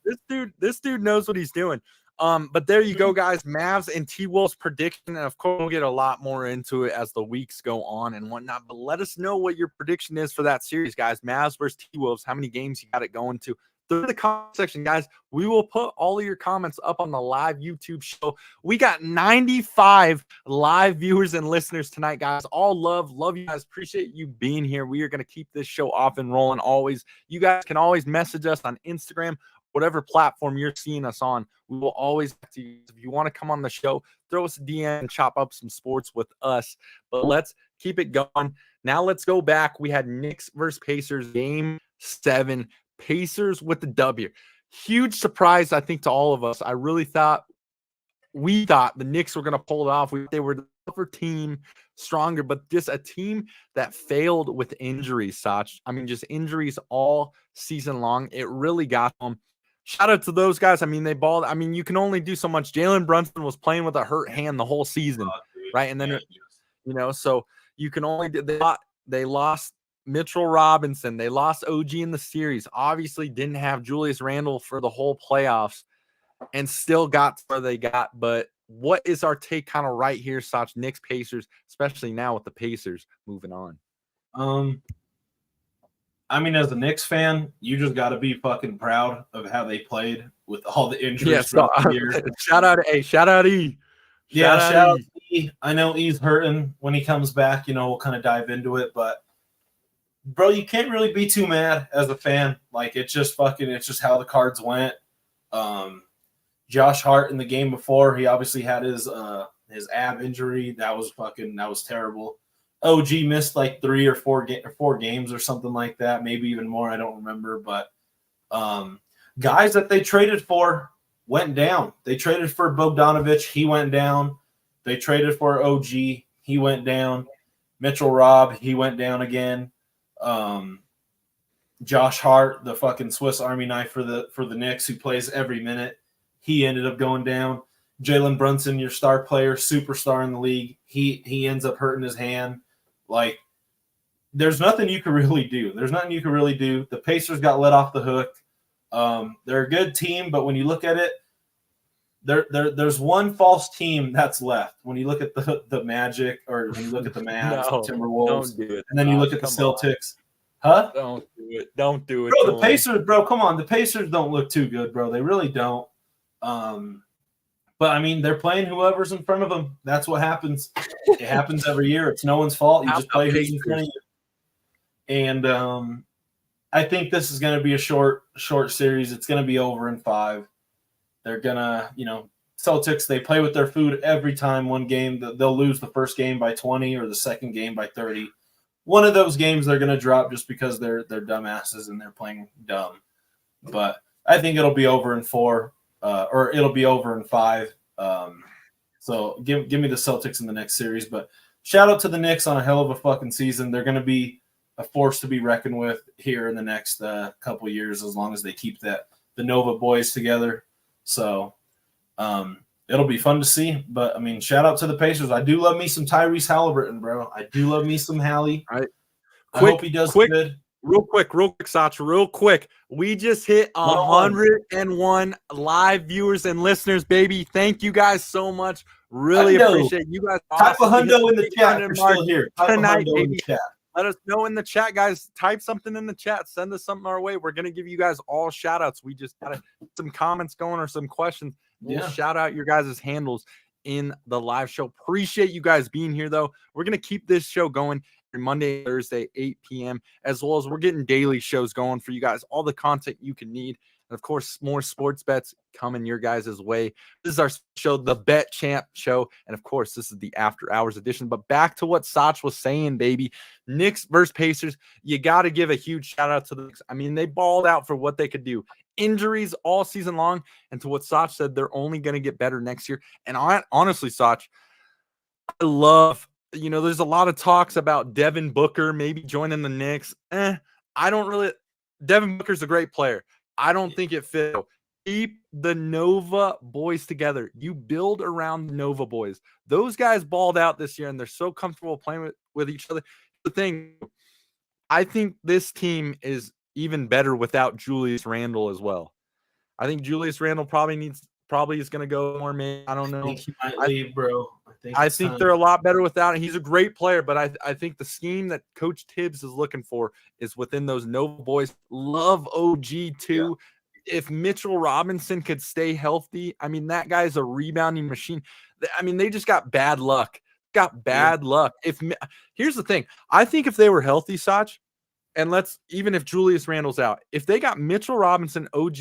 Speaker 1: This dude knows what he's doing. But there you go, guys. Mavs and T-Wolves prediction. And of course, we'll get a lot more into it as the weeks go on and whatnot. But let us know what your prediction is for that series, guys. Mavs versus T-Wolves. How many games you got it going to? Through the comment section, guys. We will put all of your comments up on the live YouTube show. We got 95 live viewers and listeners tonight, guys. All love you guys. Appreciate you being here. We are going to keep this show off and rolling always. You guys can always message us on Instagram, whatever platform you're seeing us on. We will always, if you want to come on the show, throw us a DM and chop up some sports with us. But let's keep it going. Now let's go back. We had Knicks versus Pacers, Game 7. Pacers with the W. Huge surprise, I think, to all of us. We thought the Knicks were going to pull it off. They were the tougher team, stronger, but just a team that failed with injuries, Sach. I mean, just injuries all season long. It really got them. Shout out to those guys. I mean, they balled. I mean, you can only do so much. Jalen Brunson was playing with a hurt hand the whole season, right? And then, so you can only they lost Mitchell Robinson. They lost OG in the series. Obviously didn't have Julius Randle for the whole playoffs and still got where they got. But what is our take kind of right here, Sach? Knicks, Pacers, especially now with the Pacers moving on?
Speaker 2: I mean, as a Knicks fan, you just got to be fucking proud of how they played with all the injuries throughout the year.
Speaker 1: Shout out E.
Speaker 2: Shout out to E. I know E's hurting when he comes back. We'll kind of dive into it, but bro, you can't really be too mad as a fan. Like, it's just how the cards went. Josh Hart in the game before, he obviously had his ab injury. That was terrible. OG missed like 3 or 4 games or something like that, maybe even more. I don't remember. But guys that they traded for went down. They traded for Bogdanovich. He went down. They traded for OG. He went down. Mitchell Robb. He went down again. Josh Hart, the fucking Swiss Army knife for the Knicks, who plays every minute. he ended up going down. Jalen Brunson, your star player, superstar in the league, he ends up hurting his hand. Like, there's nothing you can really do. The Pacers got let off the hook. They're a good team, but when you look at it, there's one false team that's left. When you look at the Magic, or when you look at the Mavs, the Timberwolves, and then you look at the Celtics. Huh?
Speaker 1: Don't do it. Don't do it.
Speaker 2: Bro, the Pacers, bro, come on. The Pacers don't look too good, bro. They really don't. But, I mean, they're playing whoever's in front of them. That's what happens. It happens every year. It's no one's fault. You just play who's in front of you. And I think this is going to be a short series. It's going to be over in 5. They're going to, Celtics, they play with their food every time. One game, they'll lose the first game by 20 or the second game by 30. One of those games they're going to drop just because they're dumbasses and they're playing dumb. But I think it'll be over in 4, or it'll be over in 5. So give me the Celtics in the next series. But shout out to the Knicks on a hell of a fucking season. They're going to be a force to be reckoned with here in the next couple years, as long as they keep the Nova boys together. So it'll be fun to see. But, I mean, shout out to the Pacers. I do love me some Tyrese Halliburton, bro. I do love me some Hallie.
Speaker 1: All right.
Speaker 2: I hope he does good.
Speaker 1: Real quick, Sacha, real quick. We just hit 101 live viewers and listeners, baby. Thank you guys so much. Really appreciate you guys.
Speaker 2: Type a hundo in the chat. You're still here.
Speaker 1: Tonight, baby. Let us know in the chat, guys. Type something in the chat. Send us something our way. We're going to give you guys all shout outs. We just got some comments going or some questions. We'll shout out your guys' handles in the live show. Appreciate you guys being here, though. We're going to keep this show going every Monday, Thursday, 8 p.m., as well as we're getting daily shows going for you guys, all the content you can need. And, of course, more sports bets coming your guys' way. This is our show, the Bet Champ Show. And, of course, this is the After Hours edition. But back to what Sach was saying, baby. Knicks versus Pacers, you got to give a huge shout-out to the Knicks. I mean, they balled out for what they could do. Injuries all season long. And to what Sach said, they're only going to get better next year. And honestly, Sach, I love – there's a lot of talks about Devin Booker maybe joining the Knicks. I don't really – Devin Booker's a great player. I don't think it fits. Keep the Nova boys together. You build around the Nova boys. Those guys balled out this year, and they're so comfortable playing with each other. The thing, I think this team is even better without Julius Randle as well. I think Julius Randle probably is going to go more, man. I don't know.
Speaker 2: I think he might leave, bro.
Speaker 1: I think they're a lot better without him. He's a great player, but I think the scheme that Coach Tibbs is looking for is within those Nova boys. Love OG too. Yeah. If Mitchell Robinson could stay healthy, I mean, that guy's a rebounding machine. I mean, they just got bad luck. Luck. Here's the thing. I think if they were healthy, Sach, and even if Julius Randle's out, if they got Mitchell Robinson, OG,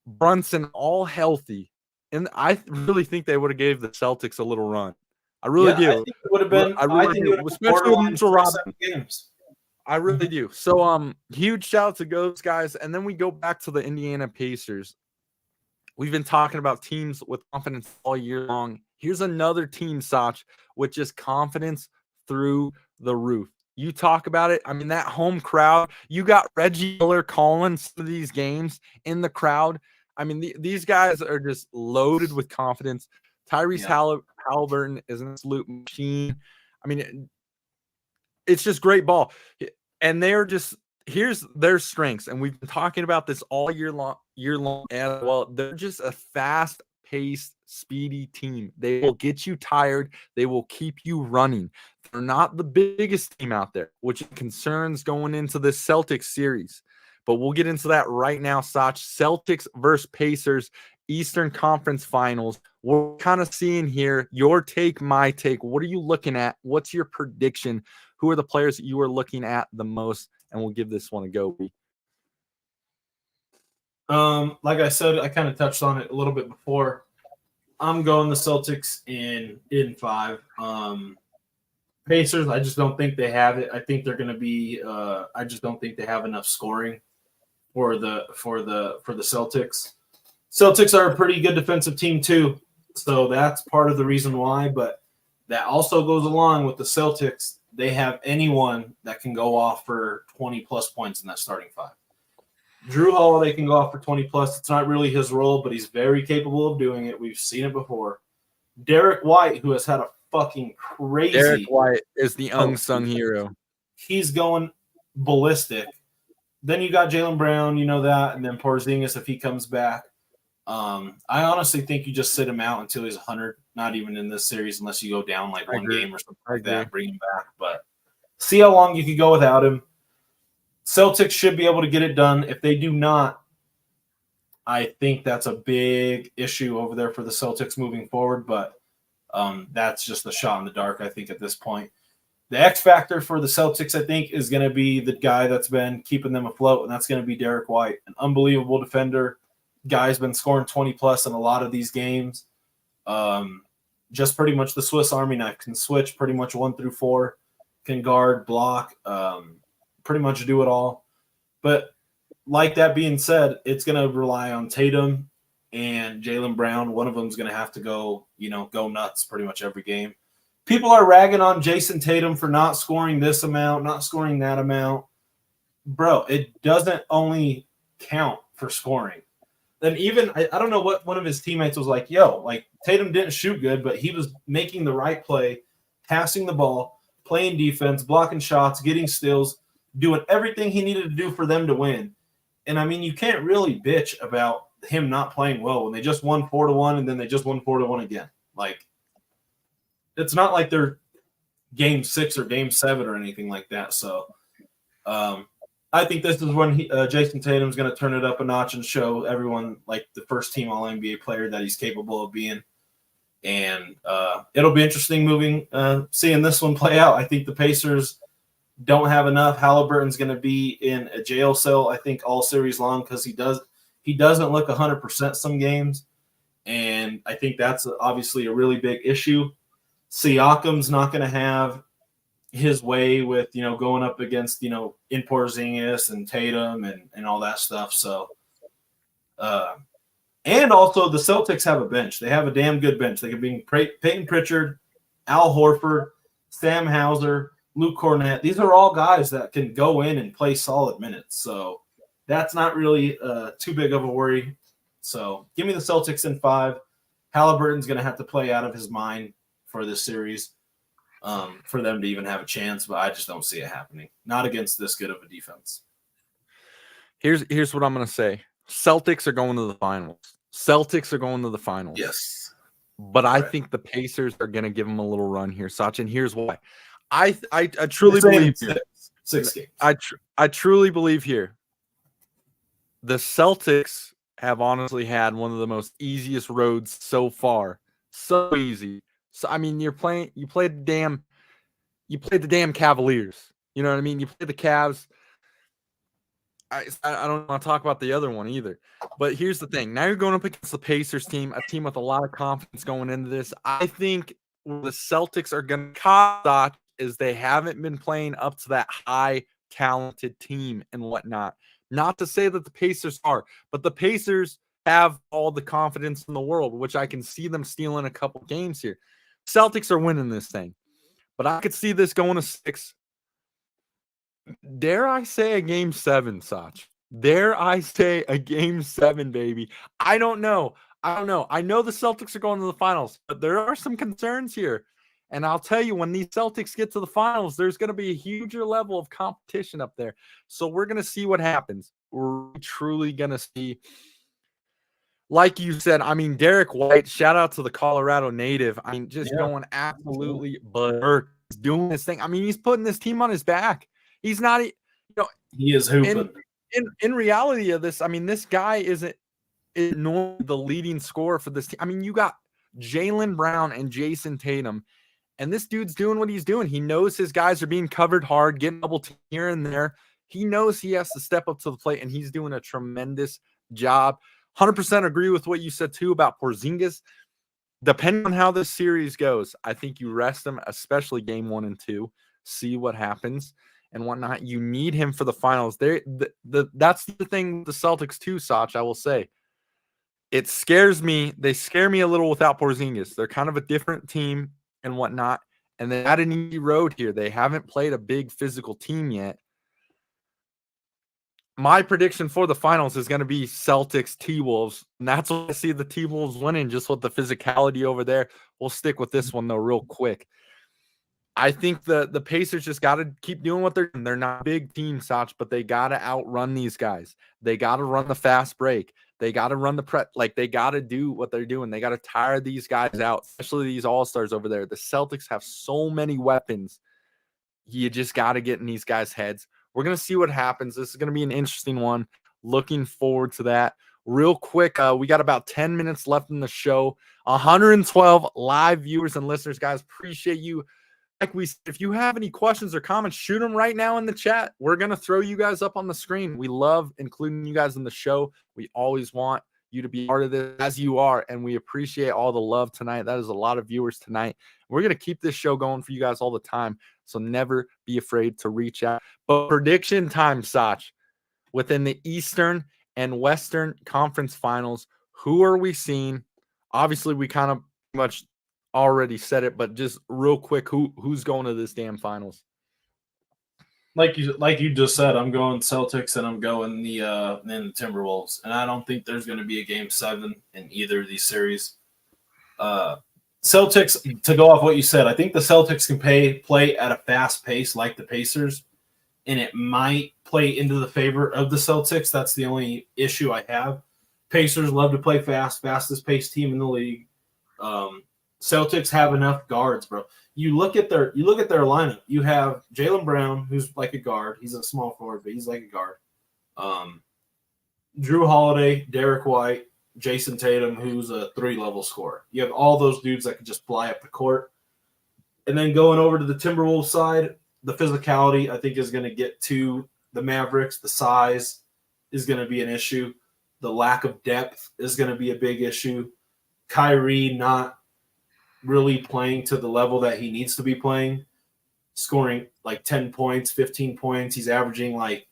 Speaker 1: Brunson all healthy, and I really think they would have gave the Celtics a little run. I really do.
Speaker 2: I think it would have been. I think it would have
Speaker 1: especially with Mitchell Robinson.
Speaker 2: Games.
Speaker 1: I really do. So, huge shout out to those guys, and then we go back to the Indiana Pacers. We've been talking about teams with confidence all year long. Here's another team, Sach, with just confidence through the roof. You talk about it. I mean, that home crowd. You got Reggie Miller calling some of these games in the crowd. I mean, these guys are just loaded with confidence. Tyrese Halliburton is an absolute machine. I mean, it's just great ball. And they're just – here's their strengths. And we've been talking about this all year long as well. They're just a fast-paced, speedy team. They will get you tired. They will keep you running. They're not the biggest team out there, which concerns going into this Celtics series. But we'll get into that right now, Sach. Celtics versus Pacers, Eastern Conference Finals. We're kind of seeing here your take, my take. What are you looking at? What's your prediction? Who are the players that you are looking at the most? And we'll give this one a go.
Speaker 2: Like I said, I kind of touched on it a little bit before. I'm going the Celtics in 5. Pacers, I just don't think they have it. I think they're going to be. I just don't think they have enough scoring for the Celtics. Celtics are a pretty good defensive team too, so that's part of the reason why. But that also goes along with the Celtics. They have anyone that can go off for 20 plus points in that starting 5. Drew Holiday can go off for 20 plus. It's not really his role, but he's very capable of doing it. We've seen it before. Derek White, who has had a fucking crazy.
Speaker 1: Derek White is the unsung hero.
Speaker 2: He's going ballistic. Then you got Jaylen Brown, you know that, and then Porzingis if he comes back. I honestly think you just sit him out until he's 100. Not even in this series, unless you go down like one game or something like that. Bring him back, but see how long you can go without him. Celtics should be able to get it done. If they do not, I think that's a big issue over there for the Celtics moving forward. But that's just a shot in the dark, I think, at this point. The X factor for the Celtics, I think, is going to be the guy that's been keeping them afloat, and that's going to be Derek White, an unbelievable defender. Guy's been scoring 20-plus in a lot of these games. Just pretty much the Swiss Army knife. Can switch pretty much 1 through 4. Can guard, block, pretty much do it all. But like that being said, it's going to rely on Tatum and Jaylen Brown. One of them is going to have to go nuts pretty much every game. People are ragging on Jason Tatum for not scoring this amount, not scoring that amount. Bro, it doesn't only count for scoring. Then even, I don't know what one of his teammates was like, like Tatum didn't shoot good, but he was making the right play, passing the ball, playing defense, blocking shots, getting steals, doing everything he needed to do for them to win. And, I mean, you can't really bitch about him not playing well when they just won 4-1 and then they just won 4-1 again. Like, it's not like they're game 6 or game 7 or anything like that. So, I think this is when Jason Tatum's going to turn it up a notch and show everyone like the first team All-NBA player that he's capable of being. And it'll be interesting seeing this one play out. I think the Pacers don't have enough. Halliburton's going to be in a jail cell, I think, all series long because he doesn't look 100% some games. And I think that's obviously a really big issue. Siakam's not going to have his way with, going up against, in Porzingis and Tatum and all that stuff. So, and also the Celtics have a bench. They have a damn good bench. They could be Peyton Pritchard, Al Horford, Sam Hauser, Luke Cornett. These are all guys that can go in and play solid minutes. So that's not really too big of a worry. So give me the Celtics in 5. Halliburton's going to have to play out of his mind for this series. For them to even have a chance, but I just don't see it happening. Not against this good of a defense.
Speaker 1: Here's what I'm going to say. Celtics are going to the finals.
Speaker 2: Yes.
Speaker 1: But I think the Pacers are going to give them a little run here, Sach, and here's why. I truly believe here.
Speaker 2: 6 games.
Speaker 1: I truly believe here. The Celtics have honestly had one of the most easiest roads so far. So easy. So I mean, you played the damn Cavaliers. You know what I mean? You played the Cavs. I don't want to talk about the other one either. But here's the thing. Now you're going up against the Pacers team, a team with a lot of confidence going into this. I think the Celtics are going to cause is they haven't been playing up to that high talented team and whatnot. Not to say that the Pacers are, but the Pacers have all the confidence in the world, which I can see them stealing a couple games here. Celtics are winning this thing, but I could see this going to 6. Dare I say a game 7, Sach? Dare I say a game 7, baby? I don't know. I know the Celtics are going to the finals, but there are some concerns here. And I'll tell you, when these Celtics get to the finals, there's going to be a huger level of competition up there. So we're going to see what happens. We're truly going to see. Like you said, I mean, Derek White, shout out to the Colorado native. I mean, just going absolutely berserk, doing this thing. I mean, he's putting this team on his back. He's not,
Speaker 2: he is hooping.
Speaker 1: In reality of this, I mean, this guy isn't normally the leading scorer for this team. I mean, you got Jaylen Brown and Jason Tatum, and this dude's doing what he's doing. He knows his guys are being covered hard, getting double team here and there. He knows he has to step up to the plate, and he's doing a tremendous job. 100% agree with what you said, too, about Porzingis. Depending on how this series goes, I think you rest him, especially game 1 and 2, see what happens and whatnot. You need him for the finals. That's the thing with the Celtics, too, Sach, I will say. It scares me. They scare me a little without Porzingis. They're kind of a different team and whatnot, and they had an easy road here. They haven't played a big physical team yet. my prediction for the finals is going to be Celtics T-Wolves. And that's what I see the T-Wolves winning, just with the physicality over there. We'll stick with this one, though, real quick. I think the Pacers just got to keep doing what they're doing. They're not a big team, Sach, but they got to outrun these guys. They got to run the fast break. They got to run the prep. Like, they got to do what they're doing. They got to tire these guys out, especially these all-stars over there. The Celtics have so many weapons. You just got to get in these guys' heads. We're going to see what happens. This is going to be an interesting one. Looking forward to that. Real quick, we got about 10 minutes left in the show. 112 live viewers and listeners, guys. Appreciate you. Like we said, if you have any questions or comments, shoot them right now in the chat. We're going to throw you guys up on the screen. We love including you guys in the show. We always want you to be part of this as you are, and we appreciate all the love tonight. That is a lot of viewers tonight. We're going to keep this show going for you guys all the time, so never be afraid to reach out. But prediction time, Sach. Within the Eastern and Western Conference Finals, who are we seeing? Obviously, we kind of much already said it, but just real quick, who's going to this damn finals?
Speaker 2: Like you just said, I'm going Celtics and I'm going the Timberwolves, and I don't think there's going to be a Game 7 in either of these series. Celtics, to go off what you said, I think the Celtics can play at a fast pace like the Pacers, and it might play into the favor of the Celtics. That's the only issue I have. Pacers love to play fast, fastest paced team in the league. Celtics have enough guards, bro. You look at their lineup. You have Jaylen Brown, who's like a guard. He's a small forward, but he's like a guard. Drew Holiday, Derek White, Jason Tatum, who's a 3-level scorer. You have all those dudes that can just fly up the court. And then going over to the Timberwolves side, the physicality, I think, is going to get to the Mavericks. The size is going to be an issue. The lack of depth is going to be a big issue. Kyrie not really playing to the level that he needs to be playing, scoring like 10 points, 15 points. He's averaging like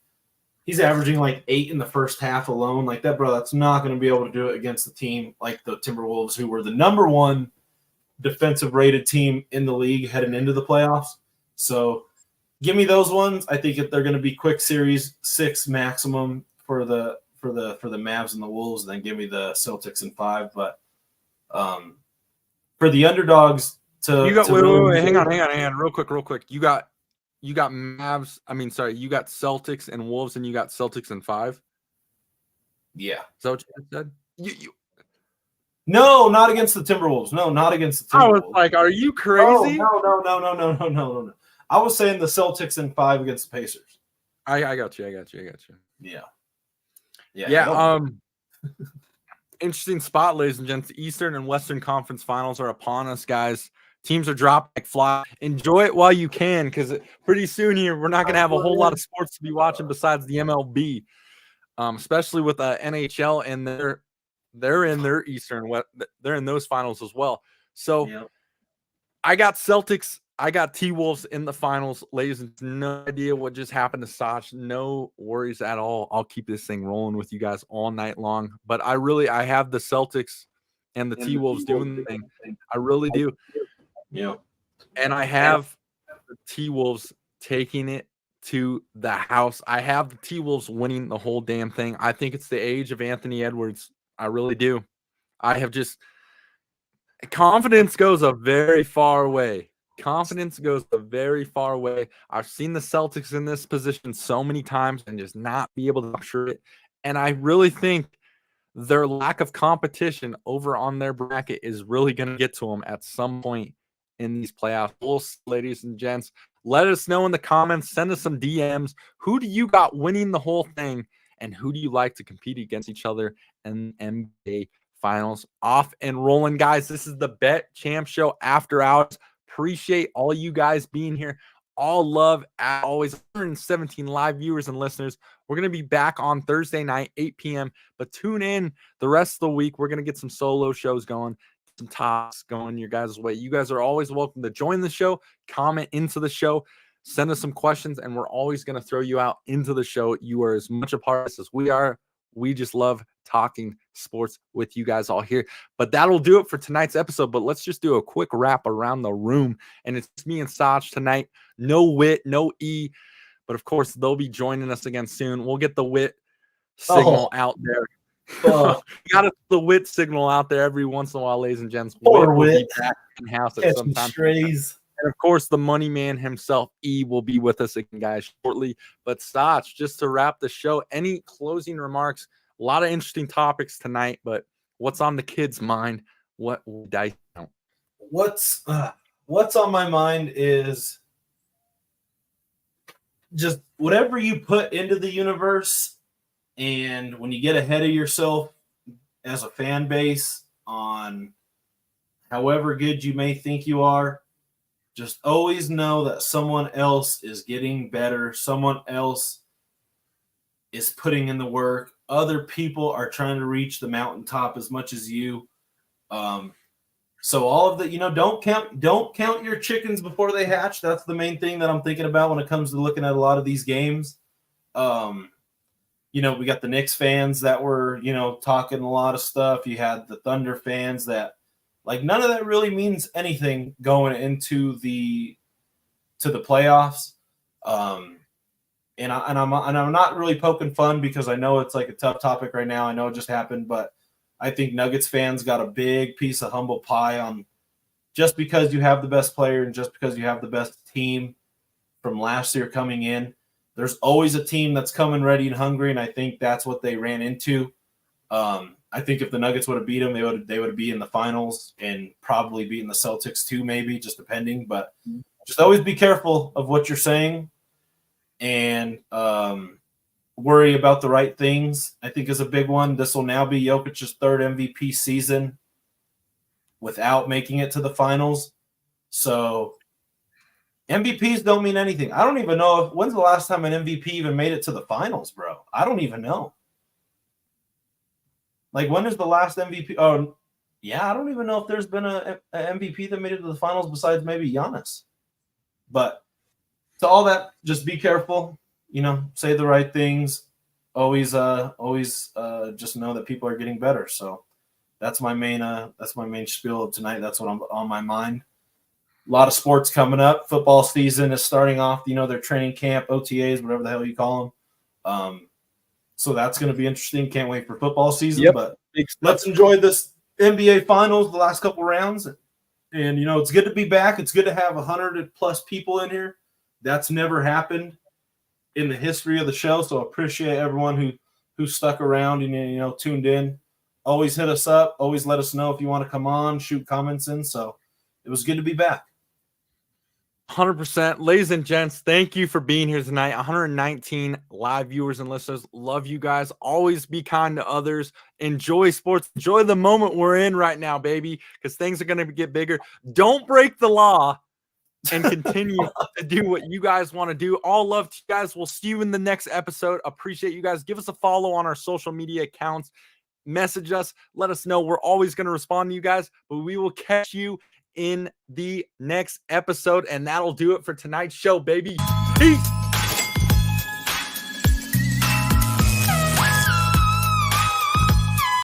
Speaker 2: 8 in the first half alone. Like that, bro, that's not going to be able to do it against a team like the Timberwolves, who were the number 1 defensive rated team in the league heading into the playoffs. So give me those ones. I think they're going to be quick series, 6 maximum for the Mavs and the Wolves, and then give me the Celtics in 5. But for the underdogs
Speaker 1: wait, hang on, real quick. You got Mavs. You got Celtics and Wolves, and you got Celtics in 5.
Speaker 2: Yeah,
Speaker 1: is that what you said? You
Speaker 2: No, not against the Timberwolves. No, not against the Timberwolves.
Speaker 1: I was like, are you crazy?
Speaker 2: No. I was saying the Celtics in 5 against the Pacers.
Speaker 1: I got you.
Speaker 2: Yeah.
Speaker 1: Interesting spot, ladies and gents. Eastern and Western Conference Finals are upon us, guys. Teams are dropping like fly. Enjoy it while you can, because pretty soon here we're not going to have a whole lot of sports to be watching besides the MLB, especially with the NHL, and they're in their Eastern. They're in those finals as well. So yep. I got Celtics. I got T-Wolves in the finals, ladies, and no idea what just happened to Sach. No worries at all. I'll keep this thing rolling with you guys all night long. But I have the Celtics and the T-Wolves doing the thing. I really do.
Speaker 2: Yeah.
Speaker 1: And I have the T-Wolves taking it to the house. I have the T-Wolves winning the whole damn thing. I think it's the age of Anthony Edwards. I really do. Confidence goes a very far way. I've seen the Celtics in this position so many times and just not be able to capture it. And I really think their lack of competition over on their bracket is really going to get to them at some point in these playoffs. Ladies and gents, let us know in the comments. Send us some DMs. Who do you got winning the whole thing? And who do you like to compete against each other in NBA Finals? Off and rolling, guys. This is the Bet Champ Show after hours. Appreciate all you guys being here. All love, as always. 117 live viewers and listeners. We're going to be back on Thursday night, 8 p.m. But tune in the rest of the week. We're going to get some solo shows going, some talks going your guys' way. You guys are always welcome to join the show, comment into the show, send us some questions, and we're always going to throw you out into the show. You are as much a part of this as we are. We just love talking sports with you guys all here. But that'll do it for tonight's episode. But let's just do a quick wrap around the room. And it's me and Sach tonight. No Wit, no E. But of course, they'll be joining us again soon. We'll get the wit signal out there. Got the wit signal out there every once in a while, ladies and gents. Wit will be back in house at some time. And of course, the money man himself, E, will be with us again, guys, shortly. But Stoch, just to wrap the show, any closing remarks? A lot of interesting topics tonight, but what's on the kids' mind? What will dice out?
Speaker 2: What's on my mind is just whatever you put into the universe, and when you get ahead of yourself as a fan base on however good you may think you are, just always know that someone else is getting better. Someone else is putting in the work. Other people are trying to reach the mountaintop as much as you. So all of that, don't count your chickens before they hatch. That's the main thing that I'm thinking about when it comes to looking at a lot of these games. We got the Knicks fans that were, talking a lot of stuff. You had the Thunder fans that, like, none of that really means anything going into the playoffs. And I'm not really poking fun because I know it's like a tough topic right now. I know it just happened, but I think Nuggets fans got a big piece of humble pie on just because you have the best player and just because you have the best team from last year coming in. There's always a team that's coming ready and hungry, and I think that's what they ran into. I think if the Nuggets would have beat them, they would be in the finals and probably beating the Celtics too, maybe, just depending. But just always be careful of what you're saying and worry about the right things, I think, is a big one. This will now be Jokic's third MVP season without making it to the finals. So MVPs don't mean anything. I don't even know when's the last time an MVP even made it to the finals, bro. I don't even know. Like, when is the last MVP? Oh, yeah, I don't even know if there's been a MVP that made it to the finals besides maybe Giannis. But to all that, just be careful. Say the right things. Always just know that people are getting better. So that's my main spiel of tonight. That's what I'm on my mind. A lot of sports coming up. Football season is starting off. Their training camp, OTAs, whatever the hell you call them. So that's going to be interesting. Can't wait for football season. Yep. But let's enjoy this NBA Finals, the last couple rounds. And, it's good to be back. It's good to have 100+ people in here. That's never happened in the history of the show. So I appreciate everyone who stuck around and, tuned in. Always hit us up. Always let us know if you want to come on, shoot comments in. So it was good to be back.
Speaker 1: 100%. Ladies and gents, thank you for being here tonight. 119 live viewers and listeners. Love you guys. Always be kind to others. Enjoy sports. Enjoy the moment we're in right now, baby, because things are going to get bigger. Don't break the law and continue to do what you guys want to do. All love to you guys. We'll see you in the next episode. Appreciate you guys. Give us a follow on our social media accounts. Message us. Let us know. We're always going to respond to you guys, but we will catch you in the next episode, and that'll do it for tonight's show, baby. Peace.